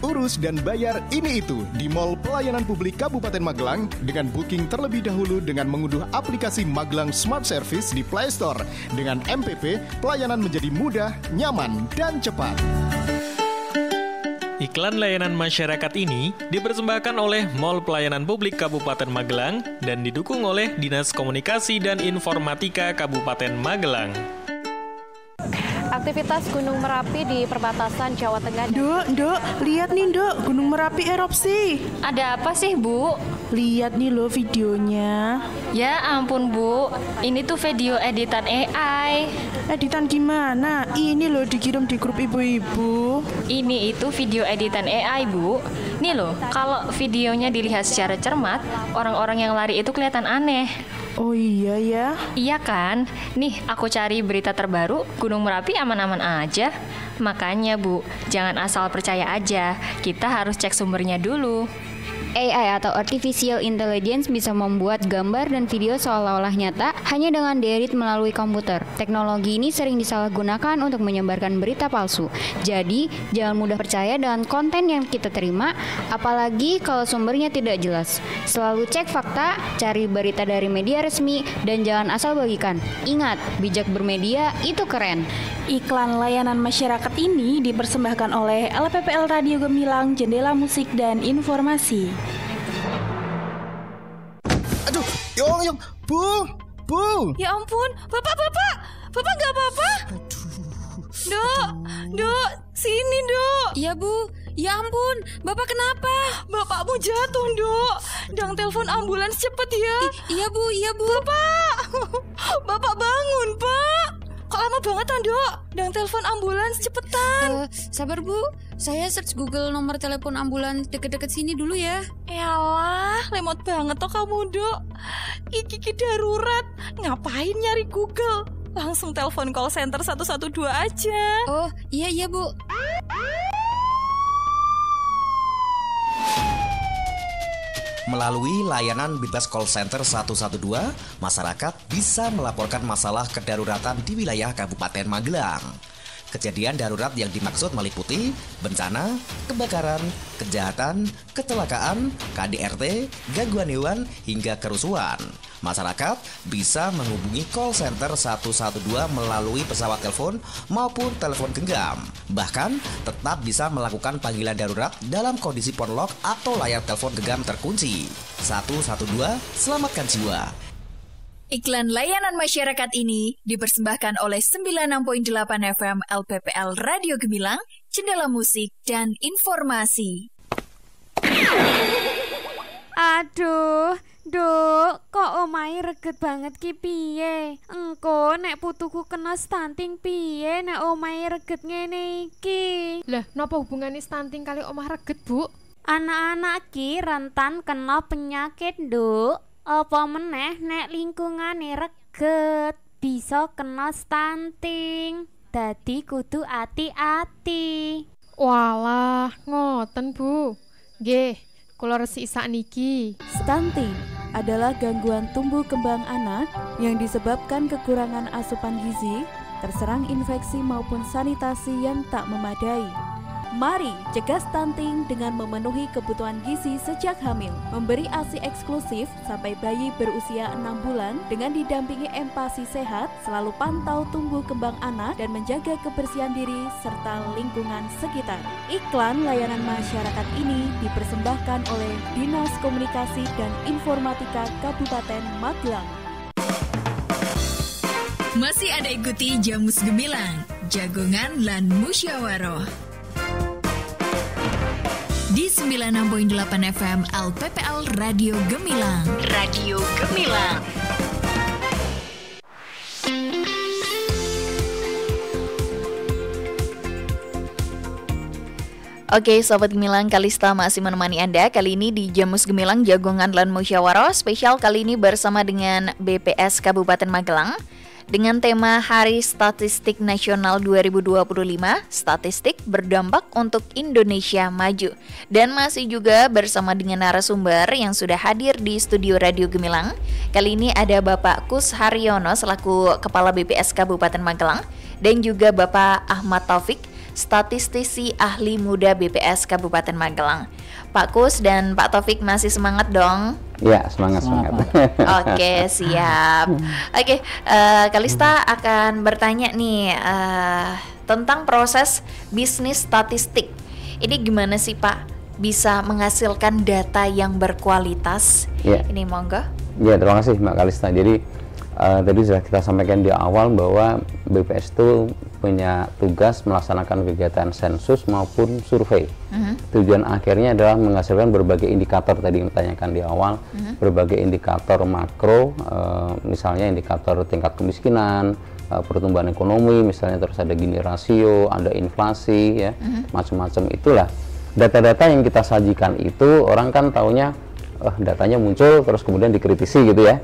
Urus dan bayar ini itu di Mall Pelayanan Publik Kabupaten Magelang dengan booking terlebih dahulu dengan mengunduh aplikasi Magelang Smart Service di Play Store. Dengan MPP, pelayanan menjadi mudah, nyaman, dan cepat. Iklan layanan masyarakat ini dipersembahkan oleh Mall Pelayanan Publik Kabupaten Magelang dan didukung oleh Dinas Komunikasi dan Informatika Kabupaten Magelang. Aktivitas Gunung Merapi di perbatasan Jawa Tengah. Dok, lihat nih Dok, Gunung Merapi erupsi. Ada apa sih, Bu? Lihat nih loh videonya. Ya ampun, Bu. Ini tuh video editan AI. Editan gimana? Ini loh dikirim di grup ibu-ibu. Ini itu video editan AI, Bu. Nih loh, kalau videonya dilihat secara cermat, orang-orang yang lari itu kelihatan aneh. Oh iya ya? Iya kan? Nih, aku cari berita terbaru, Gunung Merapi aman-aman aja. Makanya, Bu, jangan asal percaya aja. Kita harus cek sumbernya dulu. AI atau Artificial Intelligence bisa membuat gambar dan video seolah-olah nyata hanya dengan diedit melalui komputer. Teknologi ini sering disalahgunakan untuk menyebarkan berita palsu. Jadi, jangan mudah percaya dengan konten yang kita terima, apalagi kalau sumbernya tidak jelas. Selalu cek fakta, cari berita dari media resmi, dan jangan asal bagikan. Ingat, bijak bermedia itu keren. Iklan layanan masyarakat ini dipersembahkan oleh LPPL Radio Gemilang, Jendela Musik dan Informasi. Aduh, Yong, Bu. Ya ampun, Bapak nggak apa-apa? Dok, sini Dok. Iya Bu, ya ampun, Bapak kenapa? Bapakmu jatuh Dok. Dang telepon ambulans cepet ya. Iya Bu. Bapak bangun Pak. Kok lama banget Dok? Dang telepon ambulans cepetan. Sabar Bu, saya search Google nomor telepon ambulans deket-deket sini dulu ya. Yalah, lemot banget toh kamu Dok. Iki darurat. Ngapain nyari Google? Langsung telepon call center 112 aja. Oh, iya Bu. Melalui layanan bebas call center 112, masyarakat bisa melaporkan masalah kedaruratan di wilayah Kabupaten Magelang. Kejadian darurat yang dimaksud meliputi bencana, kebakaran, kejahatan, kecelakaan, KDRT, gangguan hewan, hingga kerusuhan. Masyarakat bisa menghubungi call center 112 melalui pesawat telepon maupun telepon genggam. Bahkan tetap bisa melakukan panggilan darurat dalam kondisi phone lock atau layar telepon genggam terkunci. 112, selamatkan jiwa. Iklan layanan masyarakat ini dipersembahkan oleh 96.8 FM LPPL Radio Gemilang, Jendela Musik dan Informasi. Aduh, Duk, kok omahe reget banget ki piye? Engko nek putuku kena stunting piye nek omahe reget ngene iki? Lah, napa hubungane stunting kali omah reget, Bu? Anak-anak ki rentan kena penyakit, Duk. Apa meneh nek lingkungane reget bisa kena stunting. Dadi kudu ati-ati. Walah, ngoten, Bu. Nggih, kula resik sakniki. Stunting adalah gangguan tumbuh kembang anak yang disebabkan kekurangan asupan gizi, terserang infeksi maupun sanitasi yang tak memadai. Mari cegah stunting dengan memenuhi kebutuhan gizi sejak hamil, memberi ASI eksklusif sampai bayi berusia 6 bulan dengan didampingi empasi sehat, selalu pantau tumbuh kembang anak dan menjaga kebersihan diri serta lingkungan sekitar. Iklan layanan masyarakat ini dipersembahkan oleh Dinas Komunikasi dan Informatika Kabupaten Magelang. Masih ada ikuti Jamus Gemilang, Jagongan lan Musyawaroh. Di 96.8 FM LPPL Radio Gemilang. Radio Gemilang. Oke, Sobat Gemilang, Kalista masih menemani Anda kali ini di Jamus Gemilang, Jagongan lan Musyawaroh. Spesial kali ini bersama dengan BPS Kabupaten Magelang. dengan tema Hari Statistik Nasional 2025, Statistik Berdampak untuk Indonesia Maju. Dan masih juga bersama dengan narasumber yang sudah hadir di studio Radio Gemilang. Kali ini ada Bapak Kus Haryono selaku Kepala BPS Kabupaten Magelang dan juga Bapak Ahmad Taufik, statistisi ahli muda BPS Kabupaten Magelang. Pak Kus dan Pak Taufik masih semangat dong? Ya, semangat. Oke, siap. Oke, Kalista akan bertanya nih tentang proses bisnis statistik. Ini gimana sih Pak bisa menghasilkan data yang berkualitas? Ya. Ini monggo. Ya, terima kasih Mbak Kalista. Jadi tadi sudah kita sampaikan di awal bahwa BPS itu punya tugas melaksanakan kegiatan sensus maupun survei. Tujuan akhirnya adalah menghasilkan berbagai indikator tadi yang ditanyakan di awal, berbagai indikator makro, misalnya indikator tingkat kemiskinan, pertumbuhan ekonomi, misalnya terus ada Gini rasio, ada inflasi, ya, macam-macam itulah. Data-data yang kita sajikan itu orang kan taunya datanya muncul terus kemudian dikritisi gitu ya.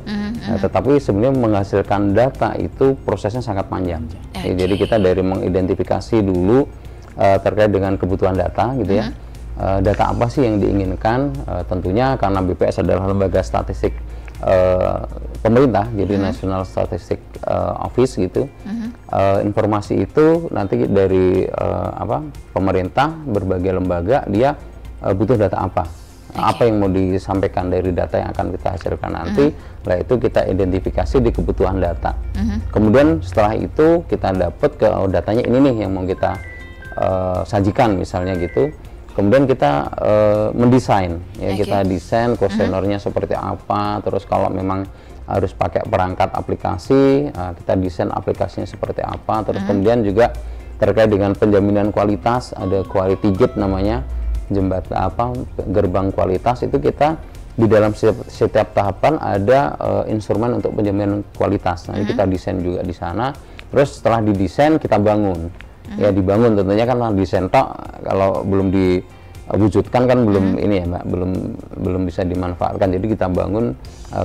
Tetapi sebenarnya menghasilkan data itu prosesnya sangat panjang. Jadi kita dari mengidentifikasi dulu terkait dengan kebutuhan data gitu ya. Data apa sih yang diinginkan? Tentunya karena BPS adalah lembaga statistik pemerintah, jadi National Statistic Office gitu. Informasi itu nanti dari pemerintah, berbagai lembaga dia butuh data apa? Apa yang mau disampaikan dari data yang akan kita hasilkan nanti, setelah itu kita identifikasi di kebutuhan data. Kemudian setelah itu kita dapat datanya ini nih yang mau kita sajikan misalnya gitu. Kemudian kita mendesain, ya kita desain kuesionernya seperti apa. Terus kalau memang harus pakai perangkat aplikasi, kita desain aplikasinya seperti apa. Terus kemudian juga terkait dengan penjaminan kualitas, ada quality gate namanya. Gerbang kualitas itu kita di dalam setiap tahapan ada instrumen untuk penjaminan kualitas. Nanti kita desain juga di sana. Terus setelah didesain kita bangun. Ya dibangun tentunya kan desain tok kalau belum diwujudkan kan belum ini ya Mbak, belum bisa dimanfaatkan. Jadi kita bangun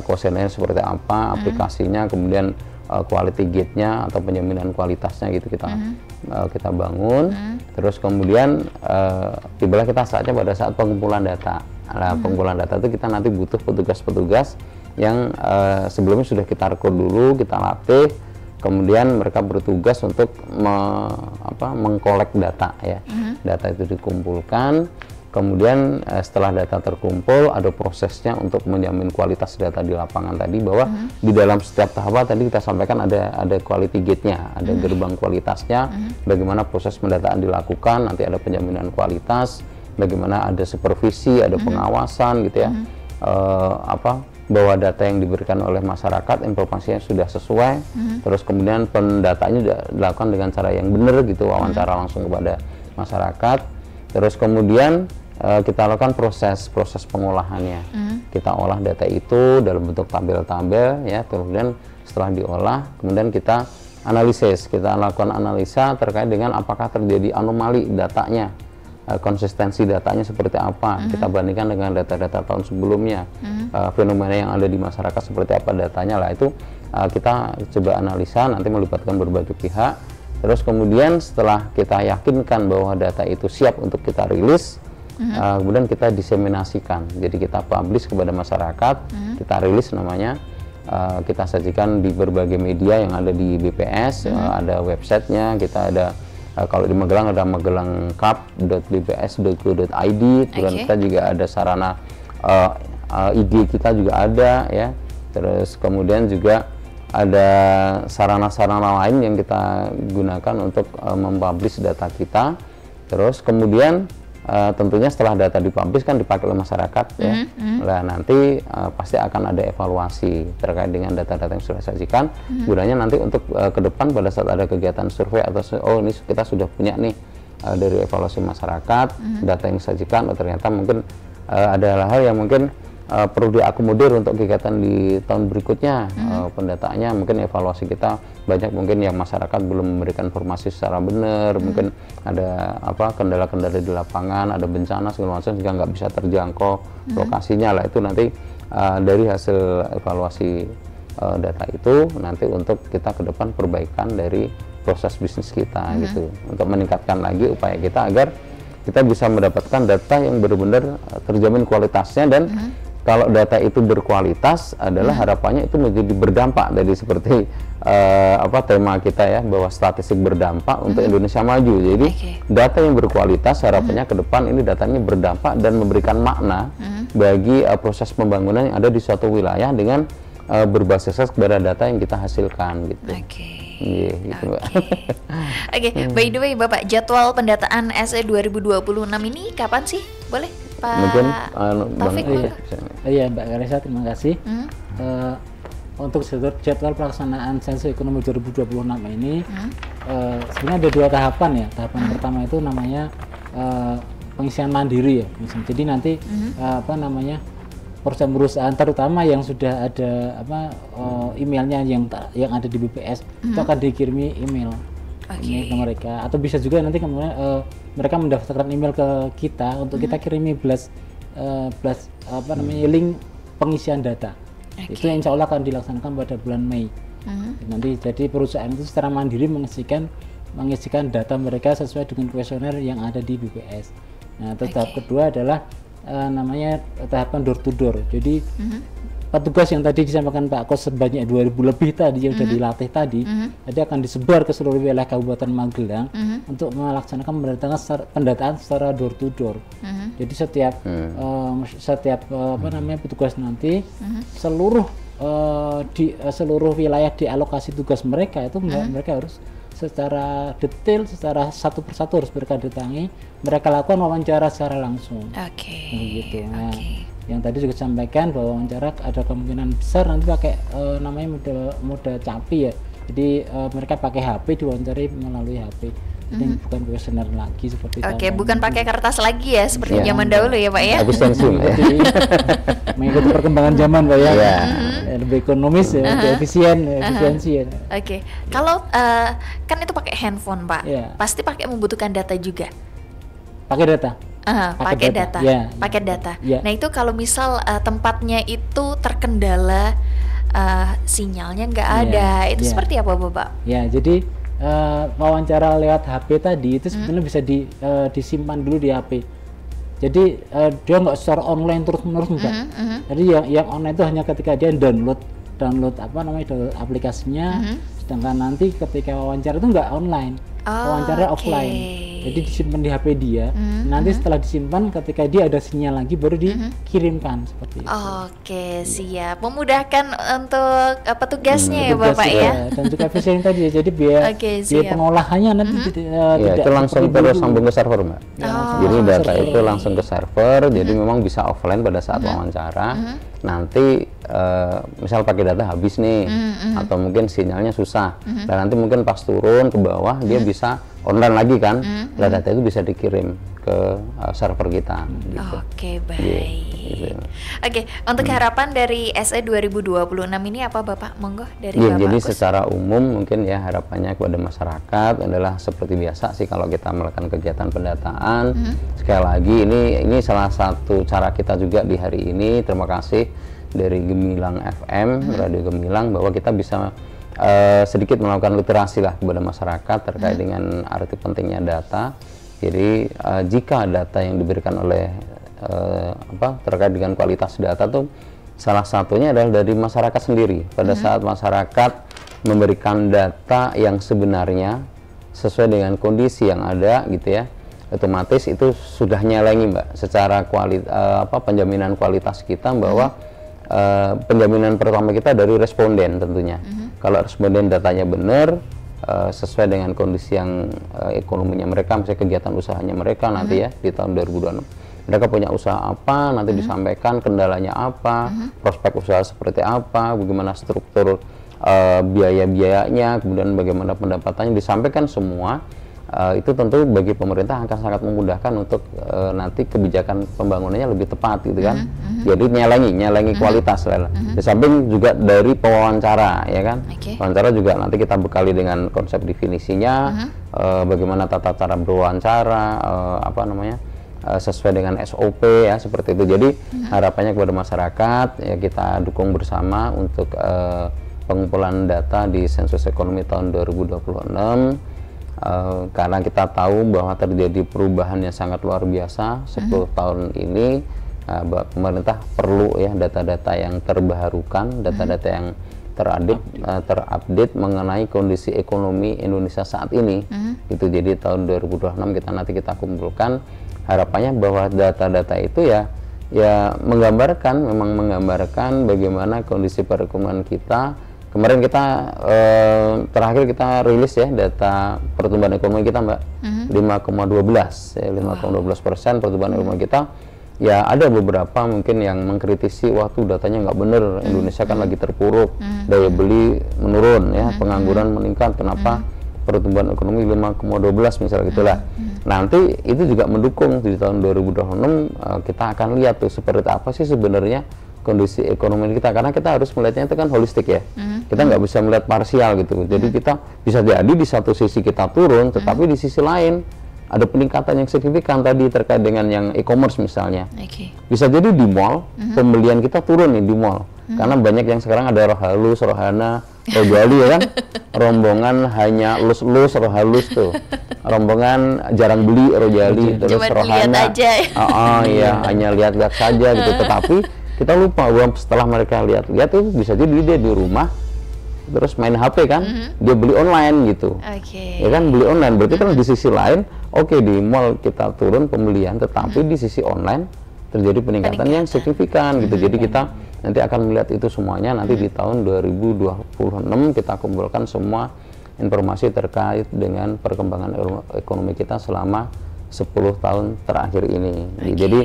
kuesionernya seperti apa, aplikasinya, kemudian quality gate-nya atau penjaminan kualitasnya gitu kita bangun. Terus kemudian tibalah kita saatnya pada saat pengumpulan data. Nah, pengumpulan data itu kita nanti butuh petugas-petugas yang sebelumnya sudah kita rekrut dulu, kita latih, kemudian mereka bertugas untuk mengkolek data ya. Data itu dikumpulkan. Kemudian setelah data terkumpul ada prosesnya untuk menjamin kualitas data di lapangan tadi, bahwa di dalam setiap tahapan tadi kita sampaikan ada quality gate-nya, ada gerbang kualitasnya, bagaimana proses pendataan dilakukan, nanti ada penjaminan kualitas, bagaimana ada supervisi, ada pengawasan gitu ya, bahwa data yang diberikan oleh masyarakat informasinya sudah sesuai, terus kemudian pendataannya dilakukan dengan cara yang benar gitu, wawancara langsung kepada masyarakat. Terus kemudian kita lakukan proses pengolahannya. Kita olah data itu dalam bentuk tabel-tabel ya. Kemudian setelah diolah, kemudian kita analisis. Kita lakukan analisa terkait dengan apakah terjadi anomali datanya, konsistensi datanya seperti apa. Kita bandingkan dengan data-data tahun sebelumnya, fenomena yang ada di masyarakat seperti apa datanya lah. Itu kita coba analisa, nanti melibatkan berbagai pihak. Terus kemudian setelah kita yakinkan bahwa data itu siap untuk kita rilis, kemudian kita diseminasikan. Jadi kita publish kepada masyarakat, kita rilis namanya, kita sajikan di berbagai media yang ada di BPS, ada websitenya, kita ada kalau di Magelang ada magelangcup.bps.go.id, dan kita juga ada sarana IG kita juga ada ya. Terus kemudian juga ada sarana-sarana lain yang kita gunakan untuk mempublish data kita. Terus kemudian tentunya setelah data dipublish kan dipakai oleh masyarakat ya. Nah nanti pasti akan ada evaluasi terkait dengan data-data yang sudah disajikan. Gunanya nanti untuk ke depan pada saat ada kegiatan survei atau ini kita sudah punya nih dari evaluasi masyarakat, data yang disajikan, ternyata mungkin ada hal yang mungkin perlu diakomodir untuk kegiatan di tahun berikutnya. Pendataannya mungkin evaluasi kita banyak mungkin yang masyarakat belum memberikan informasi secara benar, mungkin ada kendala-kendala di lapangan, ada bencana segala macam sehingga nggak bisa terjangkau lokasinya lah. Itu nanti dari hasil evaluasi data itu nanti untuk kita ke depan perbaikan dari proses bisnis kita gitu, untuk meningkatkan lagi upaya kita agar kita bisa mendapatkan data yang benar-benar terjamin kualitasnya, dan kalau data itu berkualitas adalah harapannya itu menjadi berdampak dari seperti tema kita ya, bahwa statistik berdampak untuk Indonesia maju. Jadi data yang berkualitas harapannya ke depan ini datanya berdampak dan memberikan makna bagi proses pembangunan yang ada di suatu wilayah dengan berbasis kepada data yang kita hasilkan gitu. Gitu, Mbak. By the way Bapak, jadwal pendataan SE 2026 ini kapan sih? Boleh Pak mungkin Taufik? Iya Mbak Karisa, terima kasih. Untuk jadwal pelaksanaan sensus ekonomi 2026 ini sebenarnya ada 2 tahapan ya. Tahapan pertama itu namanya pengisian mandiri ya. Jadi nanti perusahaan-perusahaan terutama yang sudah ada emailnya yang ada di BPS itu akan dikirimi email ke mereka, atau bisa juga nanti kemudian mereka mendaftarkan email ke kita untuk kita kirimi link pengisian data. Itu insya Allah akan dilaksanakan pada bulan Mei. Nanti jadi perusahaan itu secara mandiri mengisikan data mereka sesuai dengan kuesioner yang ada di BPS. Nah, tahap kedua adalah namanya tahapan door to door. Jadi petugas yang tadi disampaikan Pak Kos sebanyak 2000 lebih tadi yang sudah dilatih tadi, nanti akan disebar ke seluruh wilayah Kabupaten Magelang untuk melaksanakan pendataan secara door to door. Jadi setiap petugas nanti seluruh seluruh wilayah dialokasi tugas mereka itu mereka harus secara detail, secara satu persatu harus mereka datangi, mereka lakukan wawancara secara langsung. Gitu. Nah, yang tadi juga sampaikan bahwa wawancara ada kemungkinan besar nanti pakai namanya mode CAPI ya. Jadi mereka pakai HP, diwawancari melalui HP. Jadi bukan kuesioner lagi seperti itu. Bukan pakai kertas lagi ya seperti zaman dahulu ya Pak ya. Efisiensi mengikuti perkembangan zaman Pak ya. Lebih ekonomis ya, lebih efisiensi ya. Kalau kan itu pakai handphone Pak, pasti pakai membutuhkan data juga. Pakai data. Pakai data. Pakai data. Nah itu kalau misal tempatnya itu terkendala, sinyalnya nggak ada, itu seperti apa Bapak? Ya, jadi wawancara lewat HP tadi itu sebenarnya bisa disimpan dulu di HP. Jadi dia nggak secara online terus-menerus enggak. Jadi yang online itu hanya ketika dia download aplikasinya, sedangkan nanti ketika wawancara itu nggak online, wawancara offline. Jadi disimpan di HP dia. Nanti setelah disimpan, ketika dia ada sinyal lagi baru dikirimkan seperti itu. Siap. Memudahkan untuk petugasnya ya Bapak ya. Dan juga efisien tadi ya. Jadi biaya pengolahannya nanti tidak itu langsung tersambung ke server Mbak. Jadi data itu langsung ke server. Jadi memang bisa offline pada saat wawancara. Nanti misal pakai data habis nih, atau mungkin sinyalnya susah, dan nanti mungkin pas turun ke bawah dia bisa online lagi kan, data itu bisa dikirim ke server kita. Gitu. Baik. Untuk harapan dari SE 2026 ini apa Bapak? Monggo dari Bapak. Jadi secara umum mungkin ya harapannya kepada masyarakat adalah seperti biasa sih kalau kita melakukan kegiatan pendataan. Sekali lagi ini salah satu cara kita juga di hari ini. Terima kasih dari Gemilang FM, Radio Gemilang, bahwa kita bisa sedikit melakukan literasi lah kepada masyarakat terkait dengan arti pentingnya data. Jadi jika data yang diberikan oleh terkait dengan kualitas data tuh salah satunya adalah dari masyarakat sendiri. Pada saat masyarakat memberikan data yang sebenarnya sesuai dengan kondisi yang ada gitu ya, otomatis itu sudah nyelengi Mbak secara penjaminan kualitas kita, bahwa penjaminan pertama kita dari responden tentunya. Kalau responden datanya benar, sesuai dengan kondisi yang ekonominya mereka, misalnya kegiatan usahanya mereka nanti ya di tahun 2026, mereka punya usaha apa, nanti disampaikan kendalanya apa, prospek usaha seperti apa, bagaimana struktur biaya-biayanya, kemudian bagaimana pendapatannya, disampaikan semua. Itu tentu bagi pemerintah akan sangat memudahkan untuk nanti kebijakan pembangunannya lebih tepat gitu kan. Jadi nyelengi kualitas lah. Di samping juga dari pewawancara ya kan. Wawancara juga nanti kita bekali dengan konsep definisinya, bagaimana tata cara berwawancara, sesuai dengan SOP ya seperti itu. Jadi harapannya kepada masyarakat ya kita dukung bersama untuk pengumpulan data di sensus ekonomi tahun 2026, karena kita tahu bahwa terjadi perubahan yang sangat luar biasa 10 tahun ini. Pemerintah perlu ya data-data yang terbarukan, data-data yang terupdate mengenai kondisi ekonomi Indonesia saat ini. Gitu. Jadi tahun 2026 kita kumpulkan, harapannya bahwa data-data itu ya memang menggambarkan bagaimana kondisi perekonomian kita. Kemarin kita terakhir kita rilis ya data pertumbuhan ekonomi kita, Mbak, 5,12 ya, 5,12% pertumbuhan ekonomi kita. Ya ada beberapa mungkin yang mengkritisi waktu datanya nggak bener, Indonesia kan lagi terpuruk, daya beli menurun ya, pengangguran meningkat, kenapa pertumbuhan ekonomi 5,12 misalnya gitulah. Nanti itu juga mendukung di tahun 2026 kita akan lihat tuh seperti apa sih sebenarnya kondisi ekonomi kita, karena kita harus melihatnya itu kan holistik ya. Kita nggak bisa melihat parsial gitu. Jadi kita bisa jadi di satu sisi kita turun, tetapi di sisi lain ada peningkatan yang signifikan tadi terkait dengan yang e-commerce misalnya. Bisa jadi di mall pembelian kita turun nih di mall, karena banyak yang sekarang ada Rohalus, Rohana, Rojali ya kan, rombongan hanya lus-lus Rohalus tuh, rombongan jarang beli Rojali, terus Rohana, ya hanya lihat-lihat saja gitu. Tetapi kita lupa bahwa setelah mereka lihat-lihat itu bisa jadi dia di rumah terus main HP kan, dia beli online gitu, ya kan, beli online berarti kan di sisi lain, di mall kita turun pembelian, tetapi di sisi online terjadi peningkatan yang signifikan gitu. Jadi kita nanti akan melihat itu semuanya nanti di tahun 2026 kita kumpulkan semua informasi terkait dengan perkembangan ekonomi kita selama 10 tahun terakhir ini. Jadi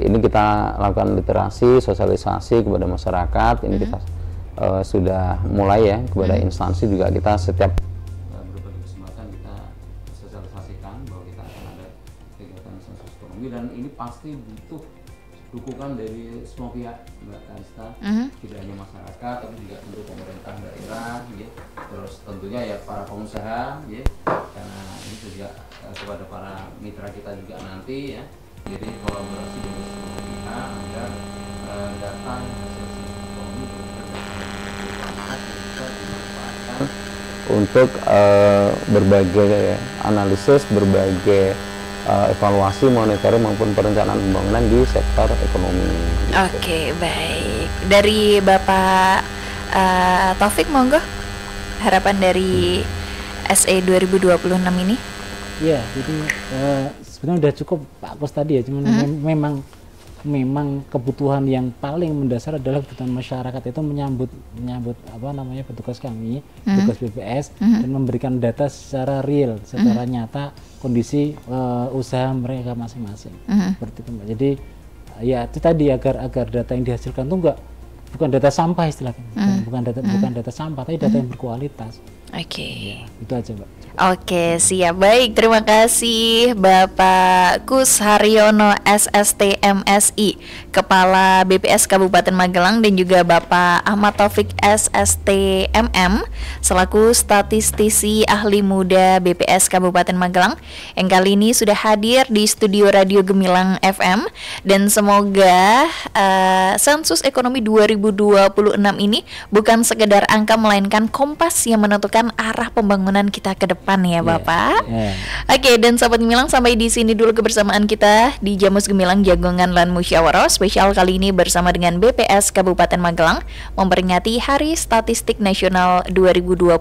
ini kita lakukan literasi, sosialisasi kepada masyarakat. Ini kita sudah mulai ya kepada instansi juga, kita setiap berbagai kesempatan kita sosialisasikan bahwa kita akan ada kegiatan sensus ekonomi, dan ini pasti butuh dukungan dari semua pihak, Mbak Kalista. Tidak hanya masyarakat tapi juga tentu pemerintah daerah ya. Terus tentunya ya para pengusaha ya, karena ini juga kepada para mitra kita juga nanti ya. Jadi kolaborasi dengan semua pihak agar data untuk berbagai analisis, berbagai evaluasi monitoring maupun perencanaan pembangunan di sektor ekonomi. Oke, baik. Dari Bapak Taufik, monggo harapan dari SE 2026 ini. Ya, jadi sebenarnya udah cukup Pak Kus tadi ya, cuman memang kebutuhan yang paling mendasar adalah kebutuhan masyarakat itu menyambut petugas kami, petugas BPS, dan memberikan data secara real, secara nyata kondisi usaha mereka masing-masing. Seperti itu, Mbak. Jadi ya itu tadi agar data yang dihasilkan itu bukan data sampah istilahnya, bukan data sampah, tapi data yang berkualitas. Itu aja, Mbak. Oke, siap. Baik, terima kasih Bapak Kus Haryono SST MSI, Kepala BPS Kabupaten Magelang, dan juga Bapak Ahmad Taufik SST MM selaku statistisi ahli muda BPS Kabupaten Magelang yang kali ini sudah hadir di studio Radio Gemilang FM. Dan semoga sensus ekonomi 2026 ini bukan sekedar angka, melainkan kompas yang menentukan arah pembangunan kita ke depan ya Bapak. Oke, dan sahabat Gemilang, sampai di sini dulu kebersamaan kita di Jamus Gemilang Jagongan Lan Musyawarah spesial kali ini bersama dengan BPS Kabupaten Magelang memperingati Hari Statistik Nasional 2025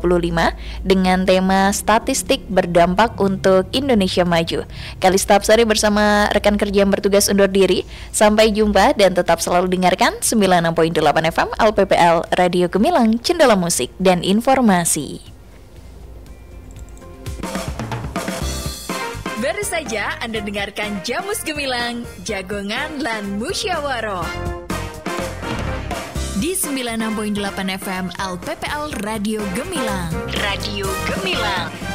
dengan tema Statistik Berdampak untuk Indonesia Maju. Kalista Apsari bersama rekan kerja yang bertugas undur diri. Sampai jumpa dan tetap selalu dengarkan 96.8 FM LPPL Radio Gemilang, Cendela Musik dan Informasi. Baru saja Anda dengarkan Jamus Gemilang, Jagongan Lan Musyawarah di 96.8 FM LPPL Radio Gemilang. Radio Gemilang.